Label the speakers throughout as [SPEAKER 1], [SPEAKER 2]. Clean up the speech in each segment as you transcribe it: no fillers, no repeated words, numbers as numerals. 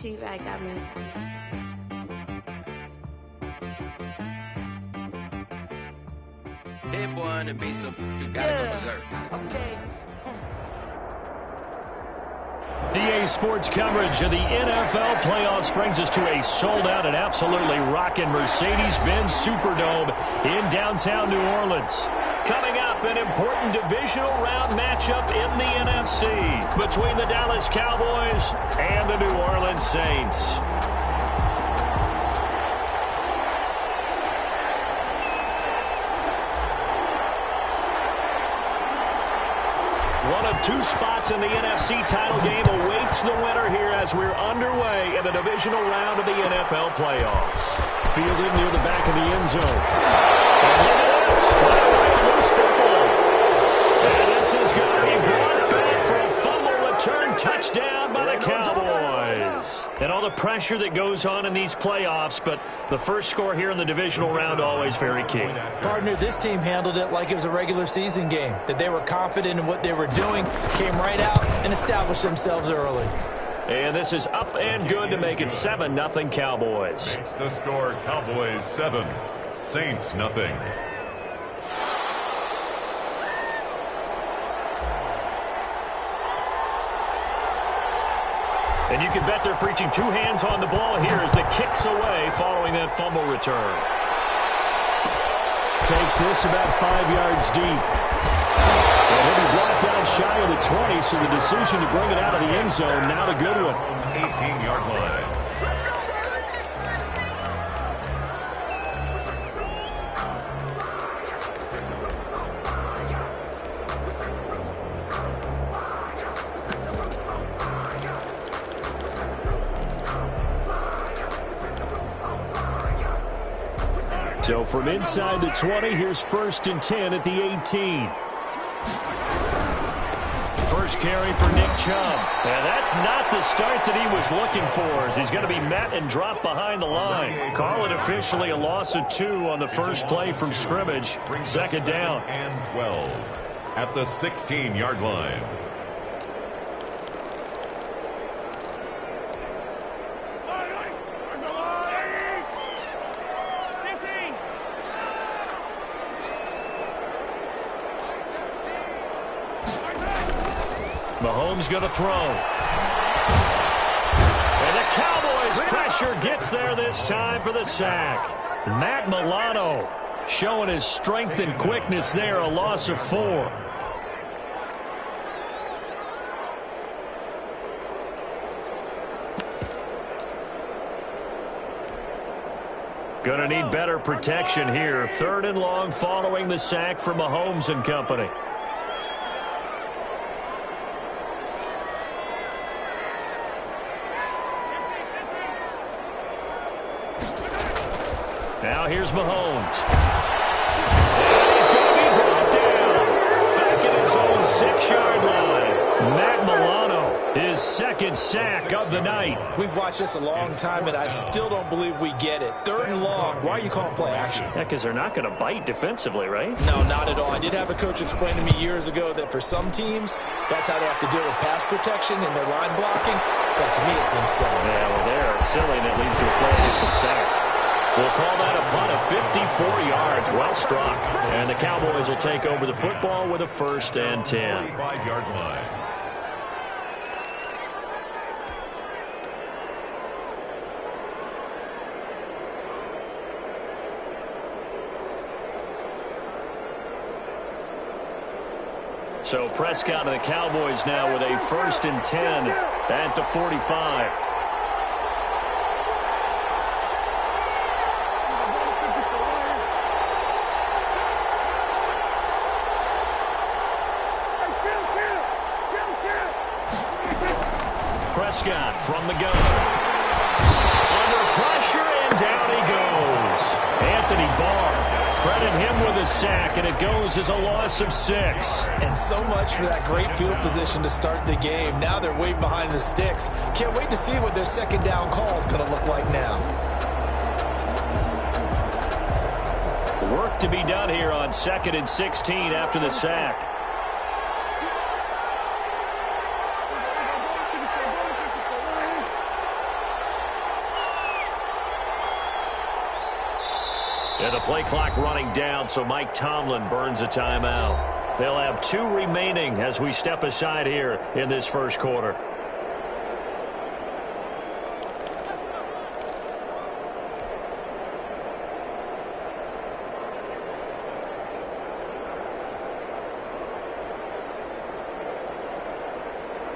[SPEAKER 1] teabag got me.
[SPEAKER 2] Hit one and be some. You gotta go berserk.
[SPEAKER 1] Okay.
[SPEAKER 3] EA Sports coverage of the NFL playoffs brings us to a sold-out and absolutely rocking Mercedes-Benz Superdome in downtown New Orleans. Coming up, an important divisional round matchup in the NFC between the Dallas Cowboys and the New Orleans Saints. One of two spots in the NFC title game awaits the winner here as we're underway in the divisional round of the NFL playoffs. Fielded near the back of the end zone. And look at this. Loose football. And this is going to be brought back for a fumble return touchdown by the Cowboys. And all the pressure that goes on in these playoffs, but the first score here in the divisional round always very key.
[SPEAKER 4] Partner, this team handled it like it was a regular season game, that they were confident in what they were doing, came right out and established themselves early.
[SPEAKER 3] And this is up and good to make it 7-0 Cowboys.
[SPEAKER 5] It's the score, Cowboys 7, Saints nothing.
[SPEAKER 3] And you can bet they're preaching two hands on the ball here as the kick's away following that fumble return. Takes this about 5 yards deep. And he'll be brought down shy of the 20, so the decision to bring it out of the end zone, not a good one.
[SPEAKER 5] 18-yard line.
[SPEAKER 3] So from inside the 20, here's 1st and 10 at the 18. First carry for Nick Chubb. And that's not the start that he was looking for, as he's going to be met and dropped behind the line. Call it officially a loss of 2 on the first play from scrimmage. 2nd down.
[SPEAKER 5] And 12 at the 16-yard line.
[SPEAKER 3] Mahomes going to throw. And the Cowboys pressure gets there this time for the sack. Matt Milano showing his strength and quickness there, a loss of 4. Going to need better protection here. 3rd and long following the sack for Mahomes and company. Now here's Mahomes. And he's going to be brought down. Back at his own 6-yard line. Matt Milano, his 2nd sack of the night.
[SPEAKER 4] We've watched this a long time, and I still don't believe we get it. 3rd and long. Why are you calling play action?
[SPEAKER 3] Yeah, because they're not going to bite defensively, right?
[SPEAKER 4] No, not at all. I did have a coach explain to me years ago that for some teams, that's how they have to deal with pass protection and their line blocking. But to me, it seems silly.
[SPEAKER 3] Yeah, well, they're silly, and it leads to a play action sack. We'll call that a punt of 54 yards. Well struck. And the Cowboys will take over the football with a 1st and 10.
[SPEAKER 5] 45-yard line.
[SPEAKER 3] So Prescott and the Cowboys now with a 1st and 10 at the 45. Prescott from the gun. Under pressure, and down he goes. Anthony Barr, credit him with a sack, and it goes as a loss of 6.
[SPEAKER 4] And so much for that great field position to start the game. Now they're way behind the sticks. Can't wait to see what their 2nd down call is going to look like now.
[SPEAKER 3] Work to be done here on 2nd and 16 after the sack. And the play clock running down, so Mike Tomlin burns a timeout. They'll have 2 remaining as we step aside here in this first quarter.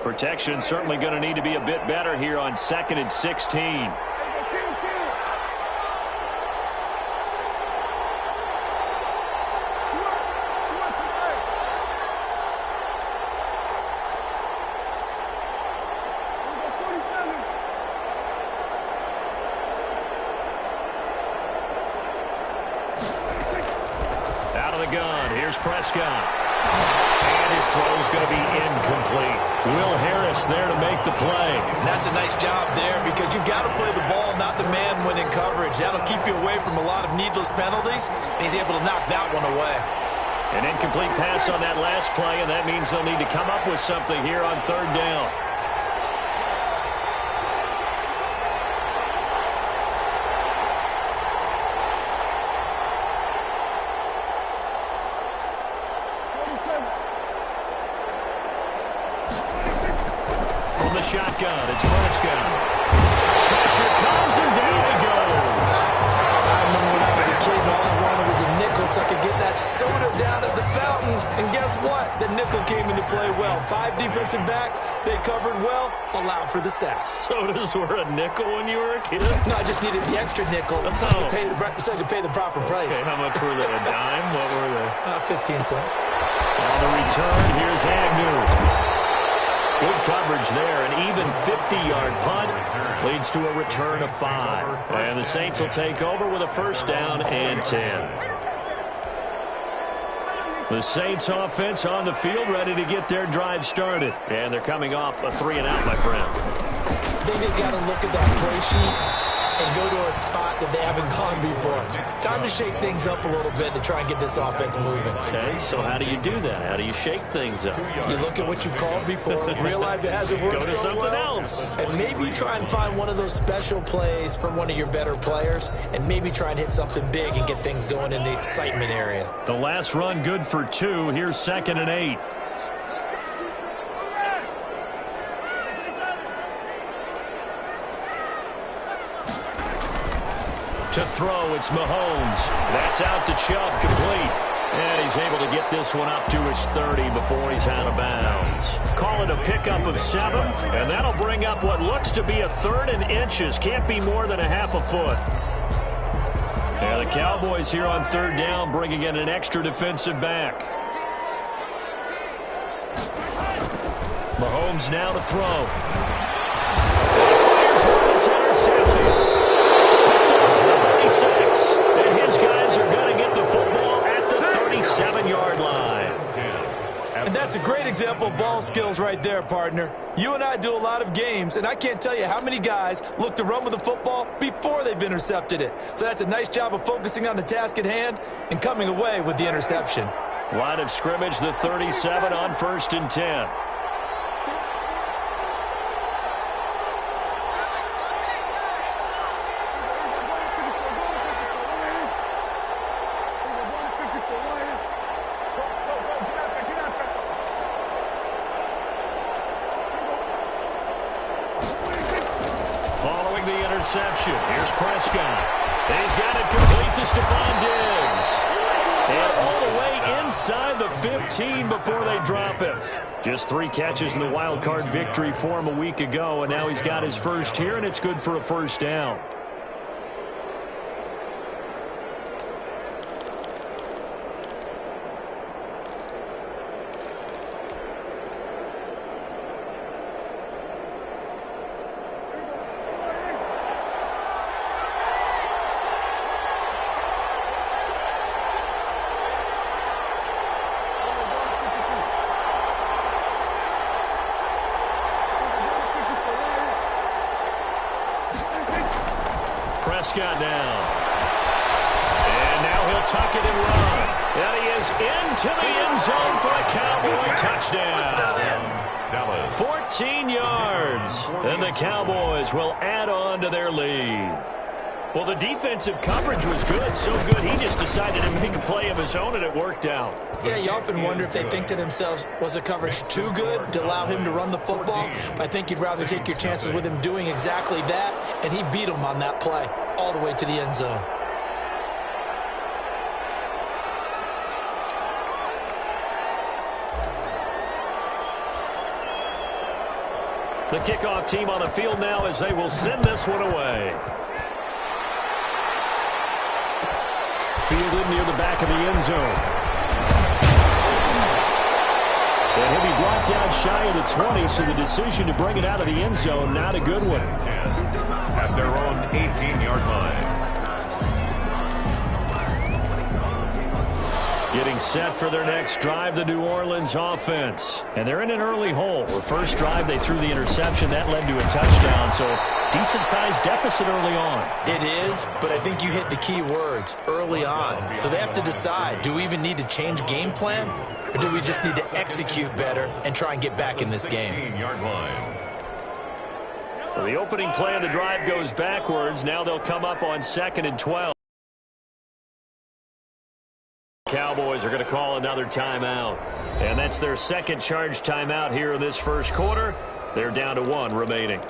[SPEAKER 3] Protection certainly going to need to be a bit better here on 2nd and 16. Out of the gun, here's Prescott. And his throw's going to be incomplete. Will Harris there to make the play.
[SPEAKER 4] That's a nice job there because you've got to play the ball, not the man when in coverage. That'll keep you away from a lot of needless penalties, and he's able to knock that one away.
[SPEAKER 3] An incomplete pass on that last play, and that means they'll need to come up with something here on 3rd down. Shotgun, it's Prescott. Pressure comes and down he goes.
[SPEAKER 4] I remember when I was a kid and all I wanted was a nickel so I could get that soda down at the fountain. And guess what? The nickel came into play well. 5 defensive backs, they covered well, allowed for the sacks.
[SPEAKER 3] Sodas were a nickel when you were a kid?
[SPEAKER 4] No, I just needed the extra nickel so I could pay the proper price.
[SPEAKER 3] Okay, how much were they? A dime? What were they?
[SPEAKER 4] 15 cents.
[SPEAKER 3] On the return, here's Agnew. Good coverage there. An even 50-yard punt leads to a return of 5. And the Saints will take over with a 1st down and 10. The Saints offense on the field ready to get their drive started. And they're coming off a 3-and-out, my friend.
[SPEAKER 4] I think they've got to look at that play sheet and go to a spot that they haven't gone before. Time to shake things up a little bit to try and get this offense moving.
[SPEAKER 3] Okay, so how do you do that? How do you shake things up?
[SPEAKER 4] You look at what you've called before, realize it hasn't worked
[SPEAKER 3] so
[SPEAKER 4] something
[SPEAKER 3] well,
[SPEAKER 4] else. And maybe try and find one of those special plays from one of your better players, and maybe try and hit something big and get things going in the excitement area.
[SPEAKER 3] The last run good for 2. Here's 2nd and 8. To throw, it's Mahomes. That's out to Chubb, complete. And he's able to get this one up to his 30 before he's out of bounds. Call it a pickup of 7, and that'll bring up what looks to be a 3rd and inches. Can't be more than a half a foot. And the Cowboys here on 3rd down, bringing in an extra defensive back. Mahomes now to throw. Fires one, it's intercepted. 36, and his guys are going to get the football at the 37-yard line.
[SPEAKER 4] And that's a great example of ball skills right there, partner. You and I do a lot of games, and I can't tell you how many guys look to run with the football before they've intercepted it. So that's a nice job of focusing on the task at hand and coming away with the interception.
[SPEAKER 3] Line of scrimmage, the 37 on 1st and 10. Interception. Here's Prescott. He's got it complete to Stephon Diggs. And all the way inside the 15 before they drop him. Just 3 catches in the wild card victory for him a week ago, and now he's got his first here, and it's good for a 1st down. Prescott now. And now he'll tuck it and run. And he is into the end zone for a Cowboy touchdown. 14 yards. And the Cowboys will add on to their lead. Well, the defensive coverage was good, so good he just decided to make a play of his own, and it worked out.
[SPEAKER 4] Yeah, you often wonder if they think to themselves, was the coverage too good to allow him to run the football? I think you'd rather take your chances with him doing exactly that, and he beat him on that play all the way to the end zone.
[SPEAKER 3] The kickoff team on the field now as they will send this one away. Fielded near the back of the end zone. And he'll be brought down shy of the 20, so the decision to bring it out of the end zone, not a good one.
[SPEAKER 5] 10 at their own 18-yard line.
[SPEAKER 3] Getting set for their next drive, the New Orleans offense. And they're in an early hole. The first drive, they threw the interception. That led to a touchdown, so decent-sized deficit early on.
[SPEAKER 4] It is, but I think you hit the key words, early on. So they have to decide, do we even need to change game plan, or do we just need to execute better and try and get back in this game?
[SPEAKER 5] 16-yard line.
[SPEAKER 3] So the opening play of the drive goes backwards. Now they'll come up on 2nd and 12. Cowboys are going to call another timeout. And that's their second charge timeout here in this first quarter. They're down to 1 remaining.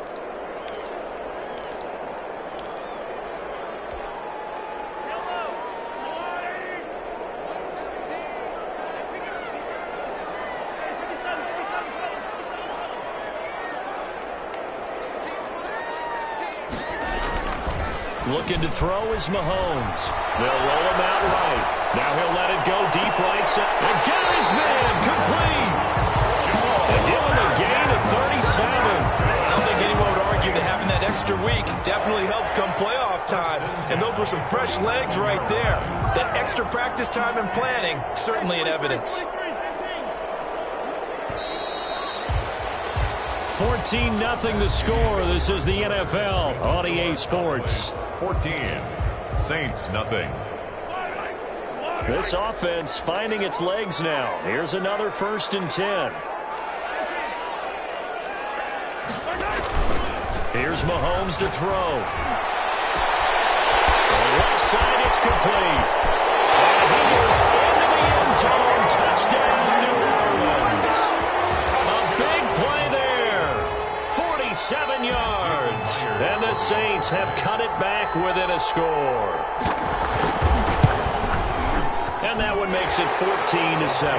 [SPEAKER 3] Looking to throw is Mahomes. They'll roll him out right. Now he'll let it go deep right side. And got his man complete. And give him a gain of 37.
[SPEAKER 4] I don't think anyone would argue that having that extra week definitely helps come playoff time. And those were some fresh legs right there. That extra practice time and planning, certainly in evidence.
[SPEAKER 3] 14-0 the score. This is the NFL on EA Sports.
[SPEAKER 5] 14. Saints, nothing.
[SPEAKER 3] This offense finding its legs now. Here's another 1st and 10. Here's Mahomes to throw. To the left side, it's complete. And he is into the end zone. Touchdown, New Orleans. A big play there. 47 yards. And the Saints have cut it back within a score. And that one makes it 14-7.
[SPEAKER 5] Is good.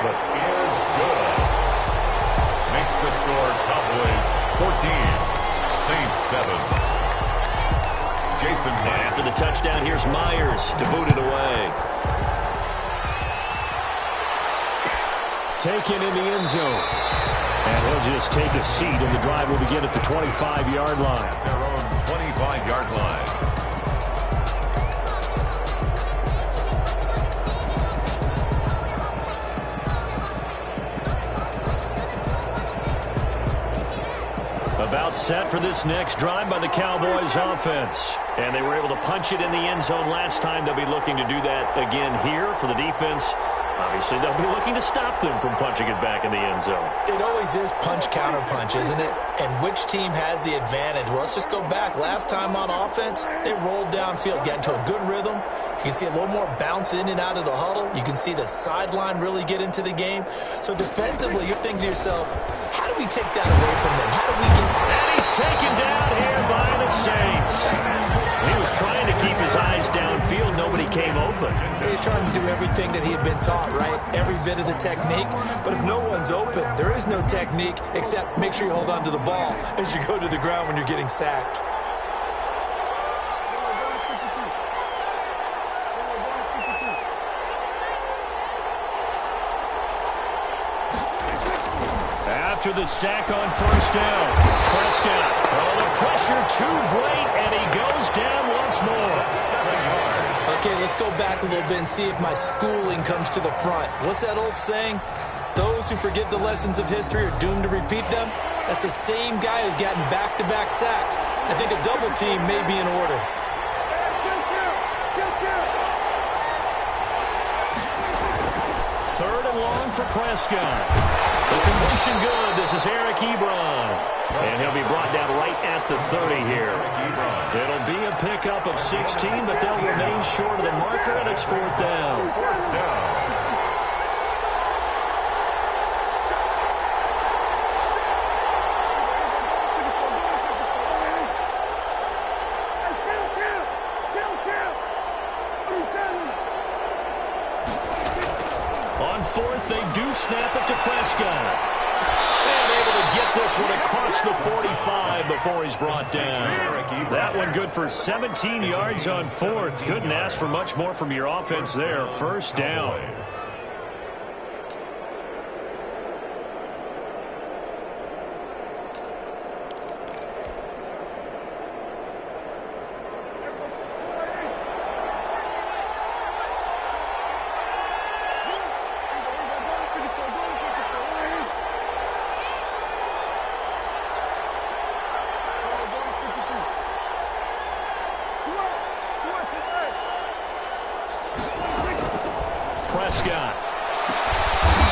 [SPEAKER 5] Makes the score Cowboys 14. Saints 7. Jason
[SPEAKER 3] And after the touchdown, here's Myers to boot it away. Taken in the end zone. And he'll just take a seat, and the drive will begin at the 25-yard line.
[SPEAKER 5] their own 25-yard line.
[SPEAKER 3] About set for this next drive by the Cowboys offense. And they were able to punch it in the end zone last time. They'll be looking to do that again here for the defense. Obviously, they'll be looking to stop them from punching it back in the end zone.
[SPEAKER 4] It always is punch-counter-punch, isn't it? And which team has the advantage? Well, let's just go back. Last time on offense, they rolled downfield, got into a good rhythm. You can see a little more bounce in and out of the huddle. You can see the sideline really get into the game. So defensively, you're thinking to yourself, how do we take that away from them? How do we get...
[SPEAKER 3] And he's taken down here by the Saints. He was trying to keep his eyes downfield. Nobody came open.
[SPEAKER 4] He was trying to do everything that he had been taught, right? Every bit of the technique. But if no one's open, there is no technique except make sure you hold on to the ball as you go to the ground when you're getting sacked.
[SPEAKER 3] After the sack on 1st down, Prescott. Oh, the pressure too great, and he goes down once more.
[SPEAKER 4] Okay, let's go back a little bit and see if my schooling comes to the front. What's that old saying? Those who forget the lessons of history are doomed to repeat them. That's the same guy who's gotten back-to-back sacks. I think a double team may be in order.
[SPEAKER 3] Third and long for Prescott. The completion good. This is Eric Ebron. And he'll be brought brought down right at the 30 here. It'll be a pickup of 16, but they'll remain short of the marker, and it's 4th down.
[SPEAKER 5] 4th down.
[SPEAKER 3] On 4th, they do snap it to Prescott. And able to get this one across the 45 before he's brought down. That one good for 17 yards on 4th. Couldn't ask for much more from your offense there. 1st down. Prescott.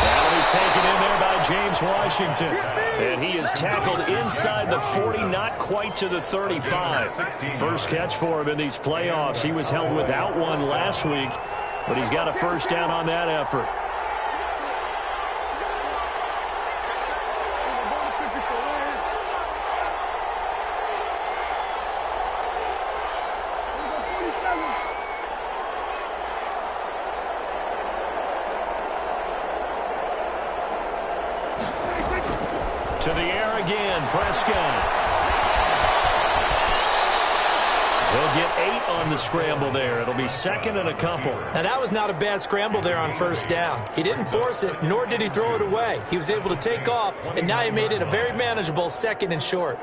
[SPEAKER 3] That'll be taken in there by James Washington. And he is tackled inside the 40, not quite to the 35. First catch for him in these playoffs. He was held without one last week, but he's got a 1st down on that effort. To the air again, Prescott. He'll get 8 on the scramble there. It'll be 2nd and a couple.
[SPEAKER 4] Now, that was not a bad scramble there on 1st down. He didn't force it, nor did he throw it away. He was able to take off, and now he made it a very manageable 2nd and short.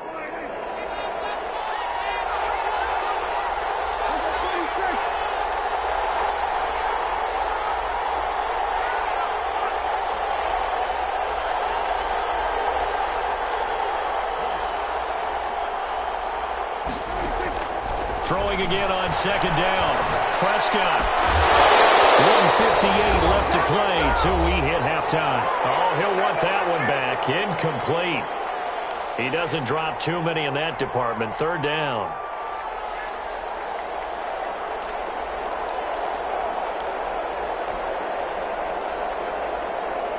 [SPEAKER 3] Throwing again on 2nd down. Prescott. 1:58 left to play till we hit halftime. Oh, he'll want that one back. Incomplete. He doesn't drop too many in that department. 3rd down.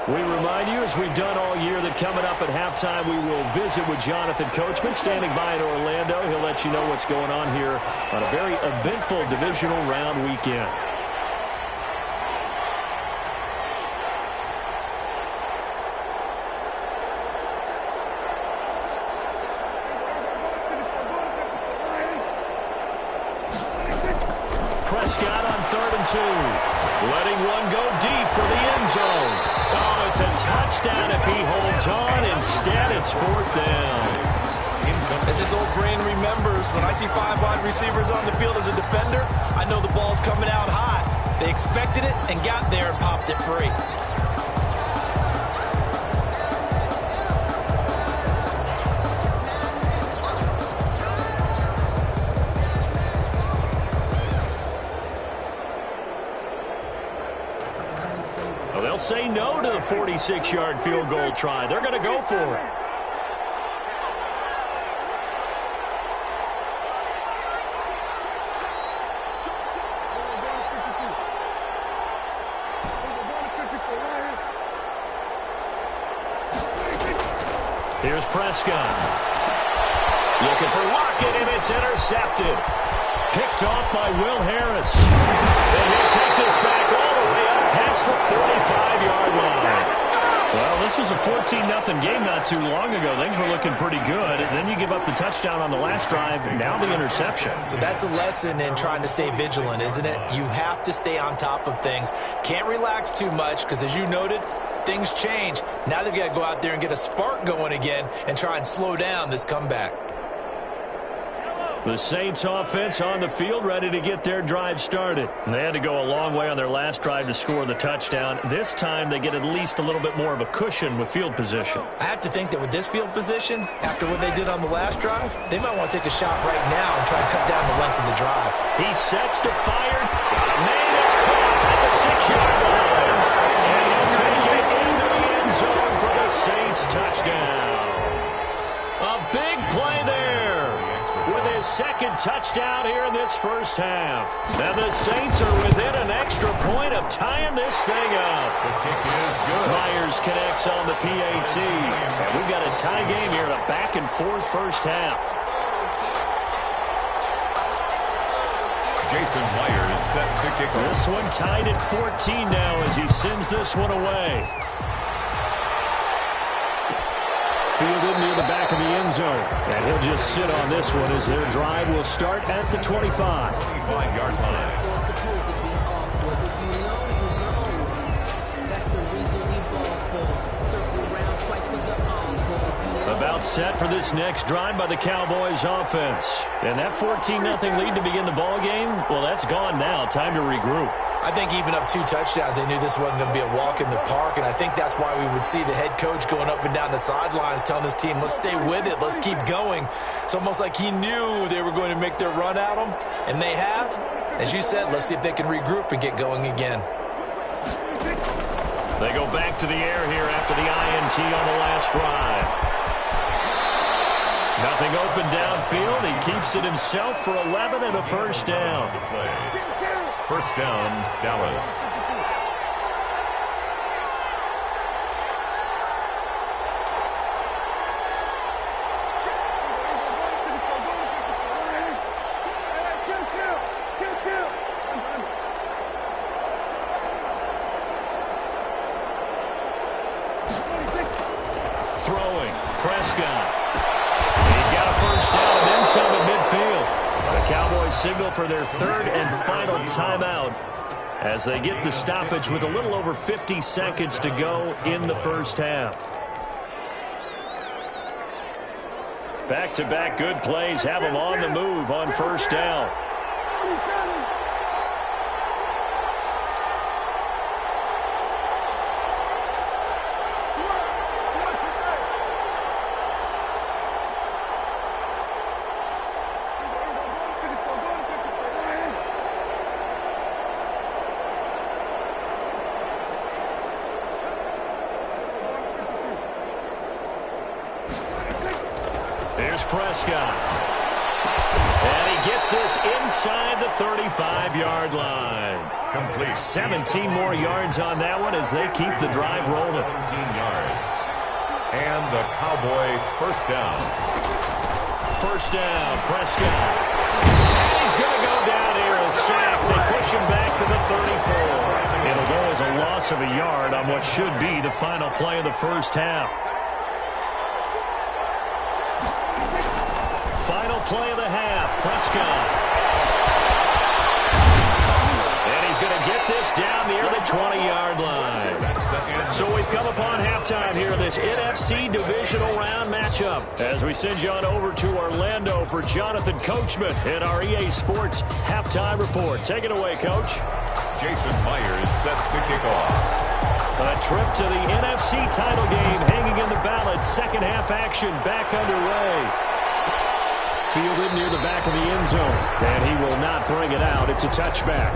[SPEAKER 3] We remind you, as we've done all year, that coming up at halftime, we will visit with Jonathan Coachman, standing by in Orlando. He'll let you know what's going on here on a very eventful divisional round weekend. Prescott on 3rd and 2. Letting one go deep for the end zone. Oh, it's a touchdown if he holds on. Instead, it's 4th down.
[SPEAKER 4] As his old brain remembers, when I see 5 wide receivers on the field as a defender, I know the ball's coming out hot. They expected it and got there and popped it free.
[SPEAKER 3] Well, they'll say no to the 46-yard field goal try. They're going to go for it. Here's Prescott. Looking for Lockett, and it's intercepted. Picked off by Will Harris. And he'll take this back all the way up past the 45-yard line. Well, this was a 14-0 game not too long ago. Things were looking pretty good. And then you give up the touchdown on the last drive. Now the interception.
[SPEAKER 4] So that's a lesson in trying to stay vigilant, isn't it? You have to stay on top of things. Can't relax too much because, as you noted, things change. Now they've got to go out there and get a spark going again and try and slow down this comeback.
[SPEAKER 3] The Saints offense on the field, ready to get their drive started. They had to go a long way on their last drive to score the touchdown. This time they get at least a little bit more of a cushion with field position.
[SPEAKER 4] I have to think that with this field position, after what they did on the last drive, they might want to take a shot right now and try and cut down the length of the drive.
[SPEAKER 3] He sets to fire. Man, it's caught at the 6-yard line. And he'll take it into the end zone for the Saints touchdown. A big play second touchdown here in this first half. And the Saints are within an extra point of tying this thing up.
[SPEAKER 5] The kick is good.
[SPEAKER 3] Myers connects on the PAT. And we've got a tie game here in a back-and-forth first half.
[SPEAKER 5] Jason Myers set to kick off.
[SPEAKER 3] This one tied at 14 now as he sends this one away. Fielded near the back of the end zone. And he'll just sit on this one as their drive will start at the 25.
[SPEAKER 5] 25-yard line.
[SPEAKER 3] About set for this next drive by the Cowboys offense. And that 14-0 lead to begin the ball game, well, that's gone now. Time to regroup.
[SPEAKER 4] I think even up 2 touchdowns, they knew this wasn't going to be a walk in the park, and I think that's why we would see the head coach going up and down the sidelines telling his team, let's stay with it, let's keep going. It's almost like he knew they were going to make their run at him, and they have. As you said, let's see if they can regroup and get going again.
[SPEAKER 3] They go back to the air here after the INT on the last drive. Nothing open downfield. He keeps it himself for 11 and a first down.
[SPEAKER 5] First down, Dallas.
[SPEAKER 3] Throwing, Prescott. He's got a first down and then some at midfield. The Cowboys signal for their third and final timeout as they get the stoppage with a little over 50 seconds to go in the first half. Back-to-back good plays have them on the move on first down. Prescott. And he gets this inside the 35-yard line.
[SPEAKER 5] Complete.
[SPEAKER 3] 17 more yards on that one as they keep the drive rolling.
[SPEAKER 5] 17 yards. And the Cowboy first down.
[SPEAKER 3] First down, Prescott. And he's going to go down here, a sack. They push him back to the 34. It'll go as a loss of a yard on what should be the final play of the first half. Final play of the half, Prescott. And he's going to get this down near the 20-yard line. So we've come upon halftime here in this NFC divisional round matchup as we send you on over to Orlando for Jonathan Coachman in our EA Sports halftime report. Take it away, Coach.
[SPEAKER 5] Jason Myers set to kick off.
[SPEAKER 3] A trip to the NFC title game hanging in the balance. Second half action back underway. Fielded near the back of the end zone. And he will not bring it out. It's a touchback.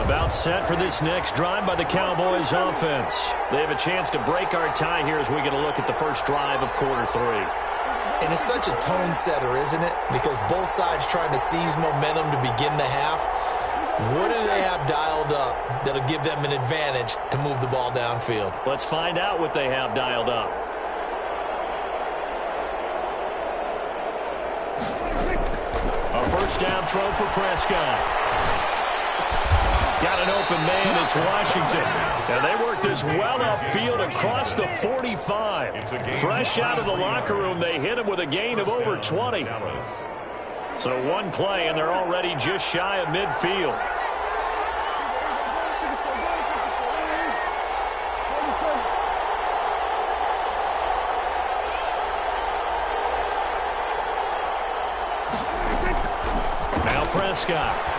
[SPEAKER 3] About set for this next drive by the Cowboys offense. They have a chance to break our tie here as we get a look at the first drive of quarter 3.
[SPEAKER 4] And it's such a tone setter, isn't it? Because both sides trying to seize momentum to begin the half. What do they have dialed up that'll give them an advantage to move the ball downfield?
[SPEAKER 3] Let's find out what they have dialed up. A first down throw for Prescott. Got an open man, it's Washington. And they work this well upfield across the 45. Fresh out of the locker room, they hit him with a gain of over 20. So one play, and they're already just shy of midfield. Now Prescott.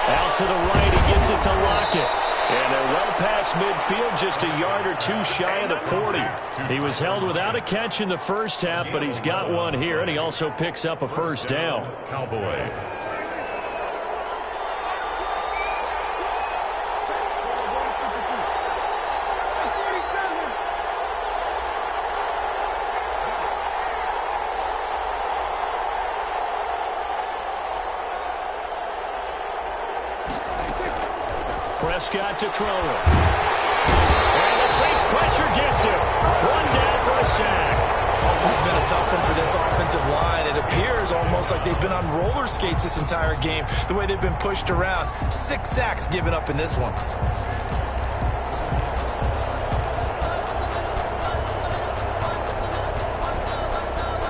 [SPEAKER 3] Out to the right, he gets it to Lockett. And they're well past midfield, just a yard or two shy of the 40. He was held without a catch in the first half, but he's got one here, and he also picks up a first down.
[SPEAKER 5] Cowboys.
[SPEAKER 3] Prescott to throw it. And the Saints pressure gets him. One down for a sack.
[SPEAKER 4] This has been a tough one for this offensive line. It appears almost like they've been on roller skates this entire game, the way they've been pushed around. 6 sacks given up in this one.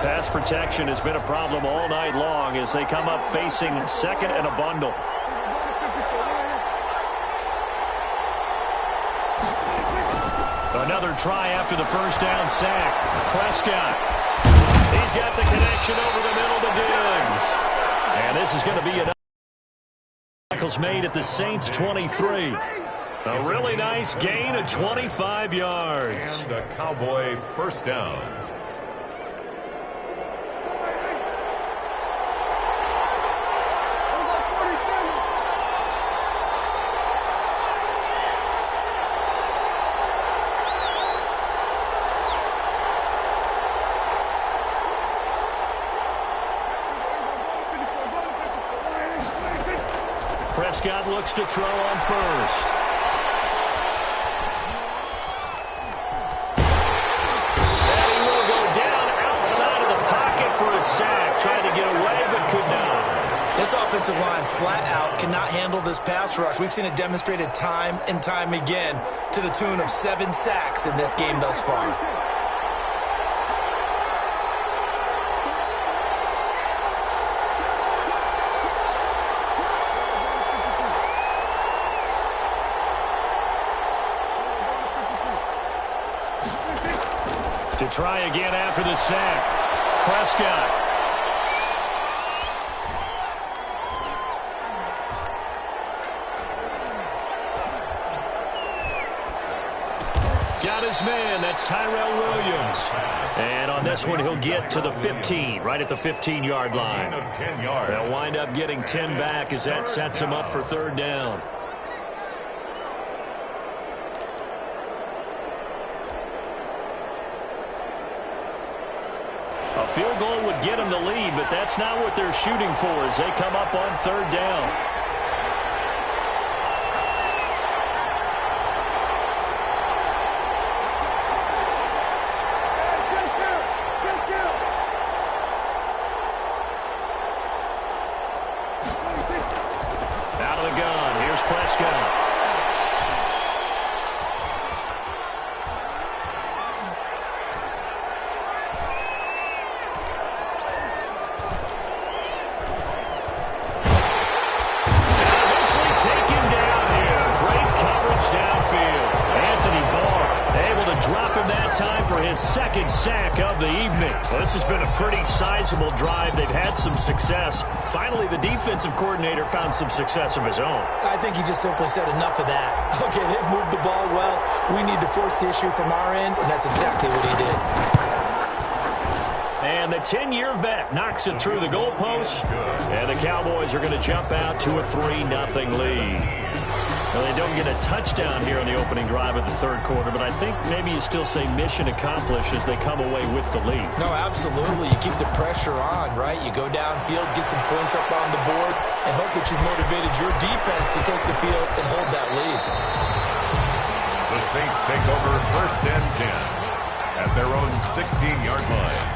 [SPEAKER 3] Pass protection has been a problem all night long as they come up facing second and a bundle. Another try after the first down sack. Prescott. He's got the connection over the middle to Diggs. And this is going to be another tackles made at the Saints 23. A really nice gain of 25 yards.
[SPEAKER 5] And a Cowboy first down.
[SPEAKER 3] Prescott looks to throw on first. And he will go down outside of the pocket for a sack. Tried to get away, but could not.
[SPEAKER 4] This offensive line flat out cannot handle this pass rush. We've seen it demonstrated time and time again to the tune of 7 sacks in this game thus far.
[SPEAKER 3] To try again after the sack. Prescott. Got his man. That's Tyrell Williams. And on this one, he'll get to the 15, right at the 15-yard line. They'll wind up getting 10 back as that sets him up for third down. A field goal would get them the lead, but that's not what they're shooting for as they come up on third down. Out of the gun, here's Prescott. Time for his second sack of the evening. Well, this has been a pretty sizable drive. They've had some success. Finally, the defensive coordinator found some success of his own.
[SPEAKER 4] I think he just simply said enough of that. Okay, they've moved the ball well. We need to force the issue from our end, and that's exactly what he did.
[SPEAKER 3] And the 10-year vet knocks it through the goalpost. And the Cowboys are going to jump out to a 3-0 lead. Well, they don't get a touchdown here on the opening drive of the third quarter, but I think maybe you still say mission accomplished as they come away with the lead.
[SPEAKER 4] No, absolutely. You keep the pressure on, right? You go downfield, get some points up on the board, and hope that you've motivated your defense to take the field and hold that lead.
[SPEAKER 5] The Saints take over first and 10 at their own 16-yard line.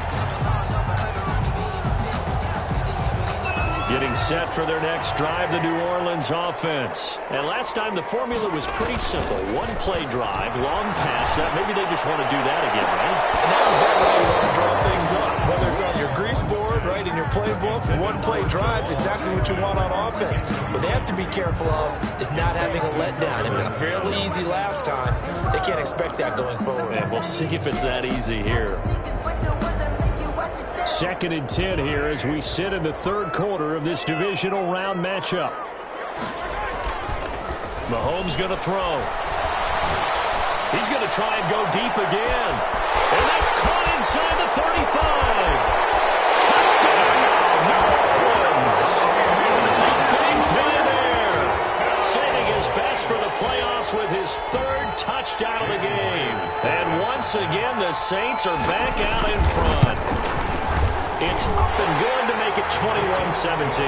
[SPEAKER 3] Getting set for their next drive, the New Orleans offense. And last time the formula was pretty simple. One-play drive, long pass. Maybe they just want to do that again, right?
[SPEAKER 4] And that's exactly how you want to draw things up. Whether it's on your grease board, right, in your playbook, one-play drive's exactly what you want on offense. What they have to be careful of is not having a letdown. It was fairly easy last time. They can't expect that going forward.
[SPEAKER 3] And we'll see if it's that easy here. 2nd and 10 here as we sit in the third quarter of this divisional round matchup. Mahomes going to throw. He's going to try and go deep again. And that's caught inside the 35. Touchdown, New Orleans. Big play there. Saving his best for the playoffs with his third touchdown of the game. And once again, the Saints are back out in front. It's up and good to make it 21-17.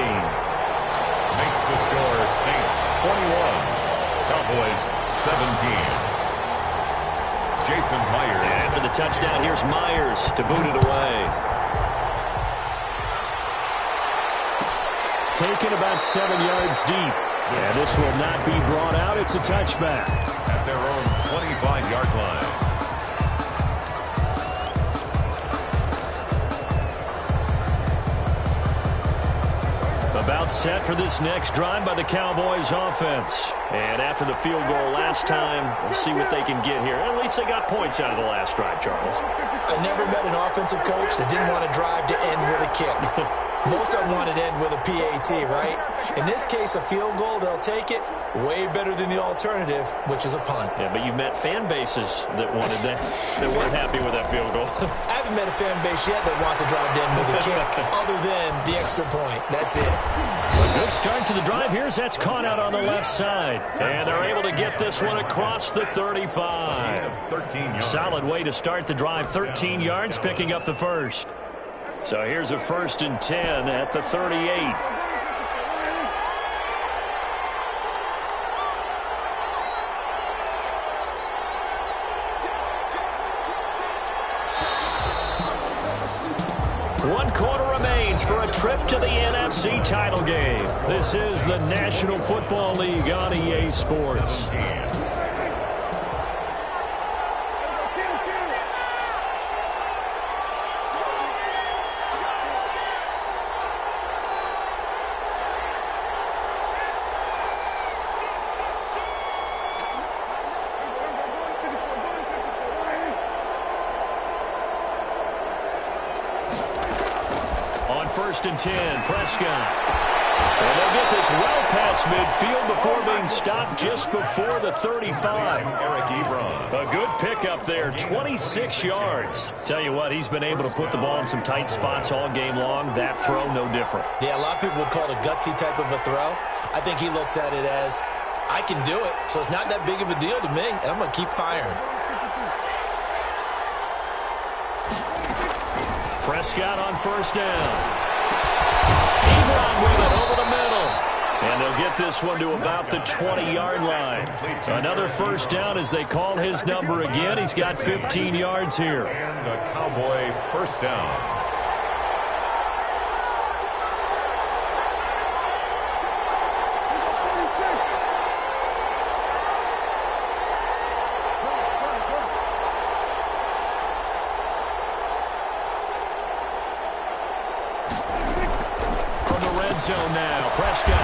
[SPEAKER 5] Makes the score Saints 21, Cowboys 17. Jason Myers.
[SPEAKER 3] After the touchdown, here's Myers to boot it away. Taken about 7 yards deep. And this will not be brought out. It's a touchback.
[SPEAKER 5] At their own 25-yard line.
[SPEAKER 3] About set for this next drive by the Cowboys offense. And after the field goal last time, we'll see what they can get here. At least they got points out of the last drive, Charles.
[SPEAKER 4] I never met an offensive coach that didn't want to drive to end with a kick. Most of them wanted to end with a PAT, right? In this case, a field goal, they'll take it. Way better than the alternative, which is a punt.
[SPEAKER 3] Yeah, but you've met fan bases that wanted that, that weren't happy with that field goal.
[SPEAKER 4] I haven't met a fan base yet that wants to drive to end with a kick, other than the extra point. That's it.
[SPEAKER 3] A good start to the drive. Here's that's caught out on the left side. And they're able to get this one across the 35.
[SPEAKER 5] 13 yards. Solid
[SPEAKER 3] way to start the drive. 13 yards, picking up the first. So here's a 1st and 10 at the 38. One quarter remains for a trip to the NFC title game. This is the National Football League on EA Sports. On 1st and 10, Prescott. And they'll get this well past midfield before being stopped just before the 35.
[SPEAKER 5] Eric Ebron.
[SPEAKER 3] A good pickup there, 26 yards. Tell you what, he's been able to put the ball in some tight spots all game long. That throw, no different.
[SPEAKER 4] Yeah, a lot of people would call it a gutsy type of a throw. I think he looks at it as, I can do it, so it's not that big of a deal to me, and I'm going to keep firing.
[SPEAKER 3] Prescott on 1st down. Ebron with it over the middle. And they'll get this one to about the 20-yard line. Another 1st down as they call his number again. He's got 15 yards here.
[SPEAKER 5] And a Cowboy 1st down.
[SPEAKER 3] Zone now. Prescott.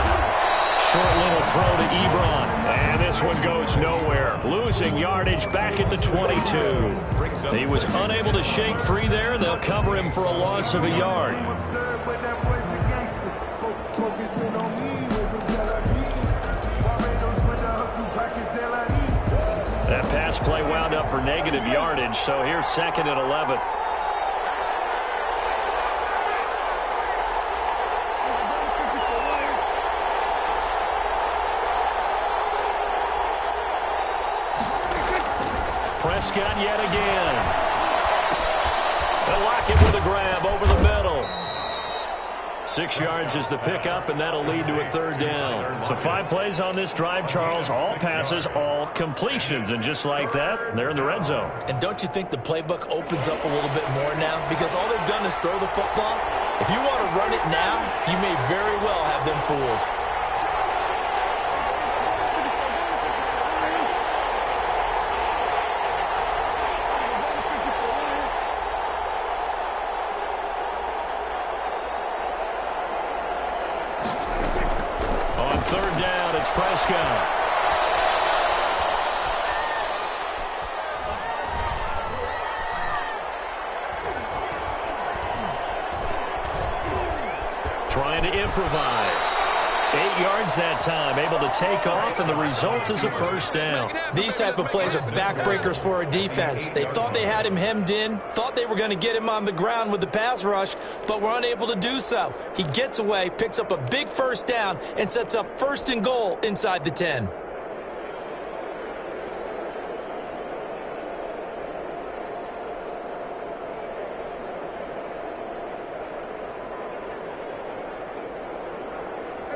[SPEAKER 3] Short little throw to Ebron. And this one goes nowhere. Losing yardage back at the 22. He was unable to shake free there. They'll cover him for a loss of a yard. That pass play wound up for negative yardage. So here's 2nd and 11. Prescott yet again. They'll lock him with a grab over the middle. 6 yards is the pickup, and that'll lead to a 3rd down. So 5 plays on this drive, Charles. All passes, all completions. And just like that, they're in the red zone.
[SPEAKER 4] And don't you think the playbook opens up a little bit more now? Because all they've done is throw the football. If you want to run it now, you may very well have them fooled.
[SPEAKER 3] On 3rd down, it's Prescott. Trying to improvise. 8 yards that time, able to take off, and the result is a first down.
[SPEAKER 4] These type of plays are backbreakers for a defense. They thought they had him hemmed in, thought they were going to get him on the ground with the pass rush, but were unable to do so. He gets away, picks up a big first down, and sets up first and goal inside the 10.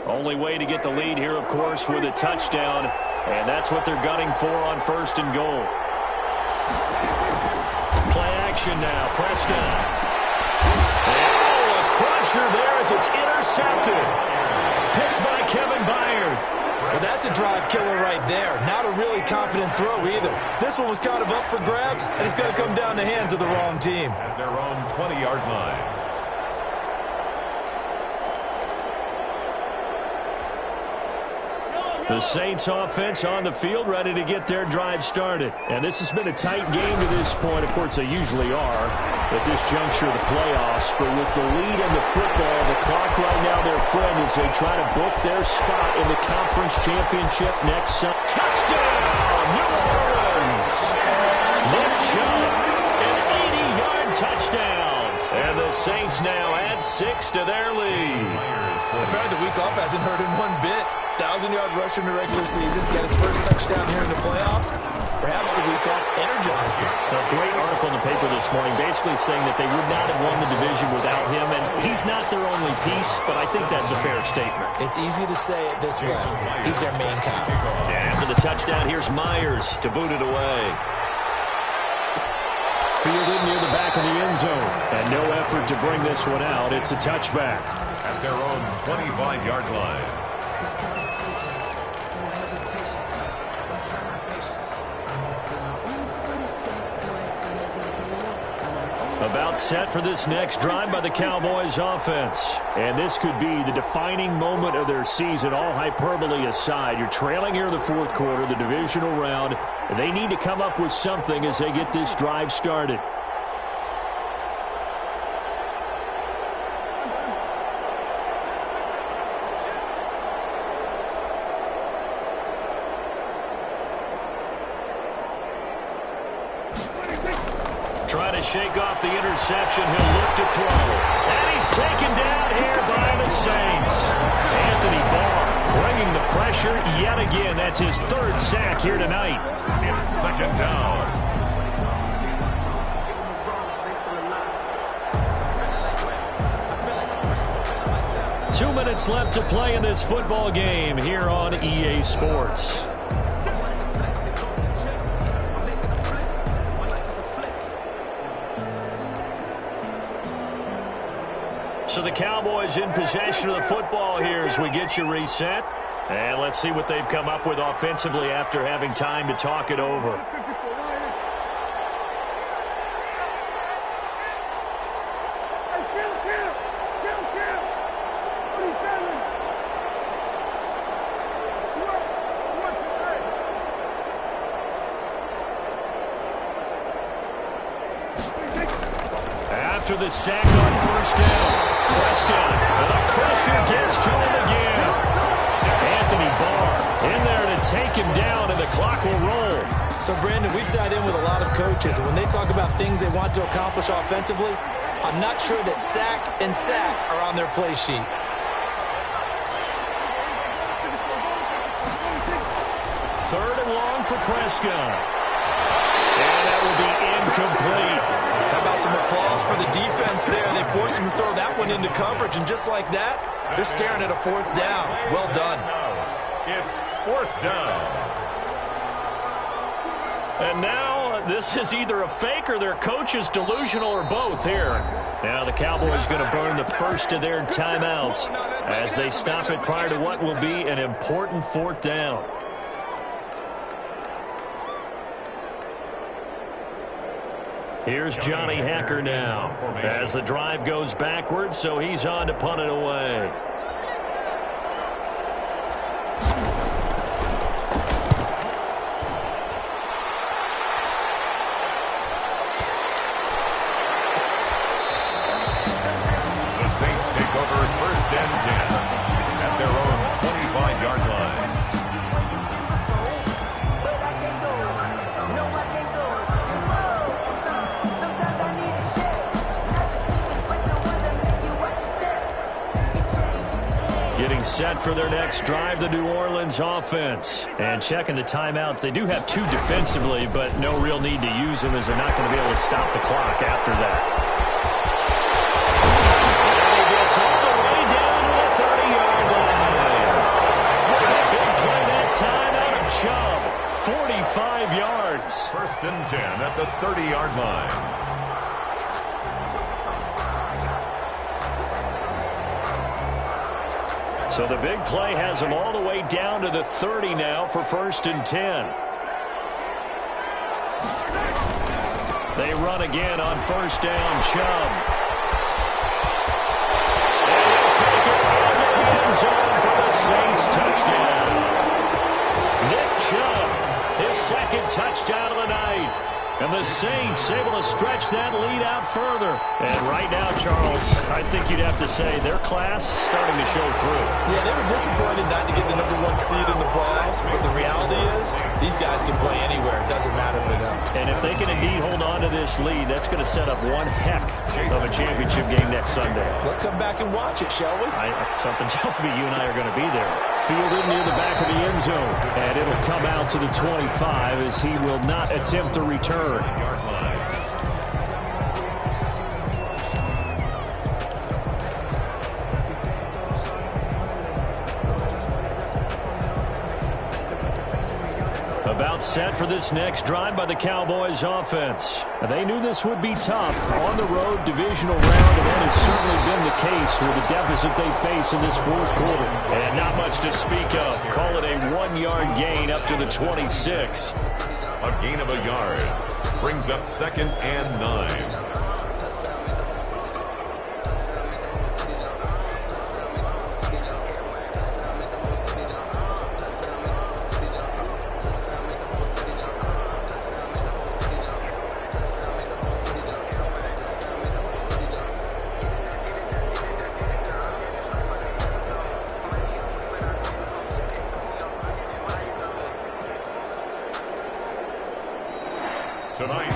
[SPEAKER 3] Only way to get the lead here, of course, with a touchdown, and that's what they're gunning for on first and goal. Play action now, Prescott. Oh, a crusher there as it's intercepted. Picked by Kevin Byard.
[SPEAKER 4] Well, that's a drive killer right there. Not a really confident throw either. This one was kind of up for grabs, and it's going to come down the hands of the wrong team.
[SPEAKER 5] At their own 20-yard line.
[SPEAKER 3] The Saints offense on the field, ready to get their drive started. And this has been a tight game to this point. Of course, they usually are at this juncture of the playoffs. But with the lead in the football, the clock right now their friend as they try to book their spot in the conference championship next Sunday. Touchdown, New Orleans! Nick Chubb, an 80-yard touchdown. And the Saints now add 6 to their lead.
[SPEAKER 4] Apparently the week off hasn't hurt him one bit. 1,000-yard rush in the regular season, got his first touchdown here in the playoffs. Perhaps the week off energized him.
[SPEAKER 3] A great article in the paper this morning basically saying that they would not have won the division without him, and he's not their only piece, but I think that's a fair statement.
[SPEAKER 4] It's easy to say it this way. He's their main guy.
[SPEAKER 3] After the touchdown, here's Myers to boot it away. Fielded near the back of the end zone, and no effort to bring this one out. It's a touchback.
[SPEAKER 5] At their own 25-yard line.
[SPEAKER 3] About set for this next drive by the Cowboys offense. And this could be the defining moment of their season, all hyperbole aside. You're trailing here in the fourth quarter, the divisional round. And they need to come up with something as they get this drive started. Trying to shake off the interception. He'll look to throw. And he's taken down here by the Saints. Anthony Barr bringing the pressure yet again. That's his third sack here tonight.
[SPEAKER 5] It's second down.
[SPEAKER 3] Two minutes left to play in this football game here on EA Sports. So the Cowboys in possession of the football here as we get you reset. And let's see what they've come up with offensively after having time to talk it over. After the sack on first down, Prescott, the pressure gets to him again. Anthony Barr in there to take him down, and the clock will roll.
[SPEAKER 4] So, Brandon, we sat in with a lot of coaches, and when they talk about things they want to accomplish offensively, I'm not sure that sack and sack are on their play sheet.
[SPEAKER 3] Third and long for Prescott. And that will be incomplete.
[SPEAKER 4] How about some applause for the defense there? They forced him to throw that one into coverage, and just like that, they're staring at a fourth down. Well done.
[SPEAKER 5] It's fourth down.
[SPEAKER 3] And now this is either a fake or their coach is delusional or both here. Now the Cowboys going to burn the first of their timeouts as they stop it prior to what will be an important fourth down. Here's Johnny Hacker now as the drive goes backwards, so he's on to punt it away.
[SPEAKER 5] The Saints take over first and 10 at their own
[SPEAKER 3] Getting set for their next drive, the New Orleans offense. And checking the timeouts. They do have 2 defensively, but no real need to use them as they're not going to be able to stop the clock after that. And he gets all the way down to the 30-yard line. Big play that time out of Chubb. 45 yards.
[SPEAKER 5] 1st and 10 at the 30-yard line.
[SPEAKER 3] So the big play has them all the way down to the 30 now for 1st and 10. They run again on 1st down. Chubb. And he'll take it right into the end zone for the Saints touchdown. Nick Chubb, his 2nd touchdown of the night. And the Saints able to stretch that lead out further. And right now, Charles, I think you'd have to say their class starting to show through.
[SPEAKER 4] Yeah, they were disappointed not to get the #1 seed in the playoffs, but the reality is these guys can play anywhere. It doesn't matter for them.
[SPEAKER 3] And if they can indeed hold on to this lead, that's going to set up one heck of a championship game next Sunday.
[SPEAKER 4] Let's come back and watch it, shall we?
[SPEAKER 3] Something tells me you and I are going to be there. Fielded near the back of the end zone. And it'll come out to the 25 as he will not attempt to return. About set for this next drive by the Cowboys offense. They knew this would be tough. On the road, divisional round, and that has certainly been the case with the deficit they face in this 4th quarter. And not much to speak of. Call it a 1-yard gain up to the 26.
[SPEAKER 5] A gain of a yard brings up 2nd and 9.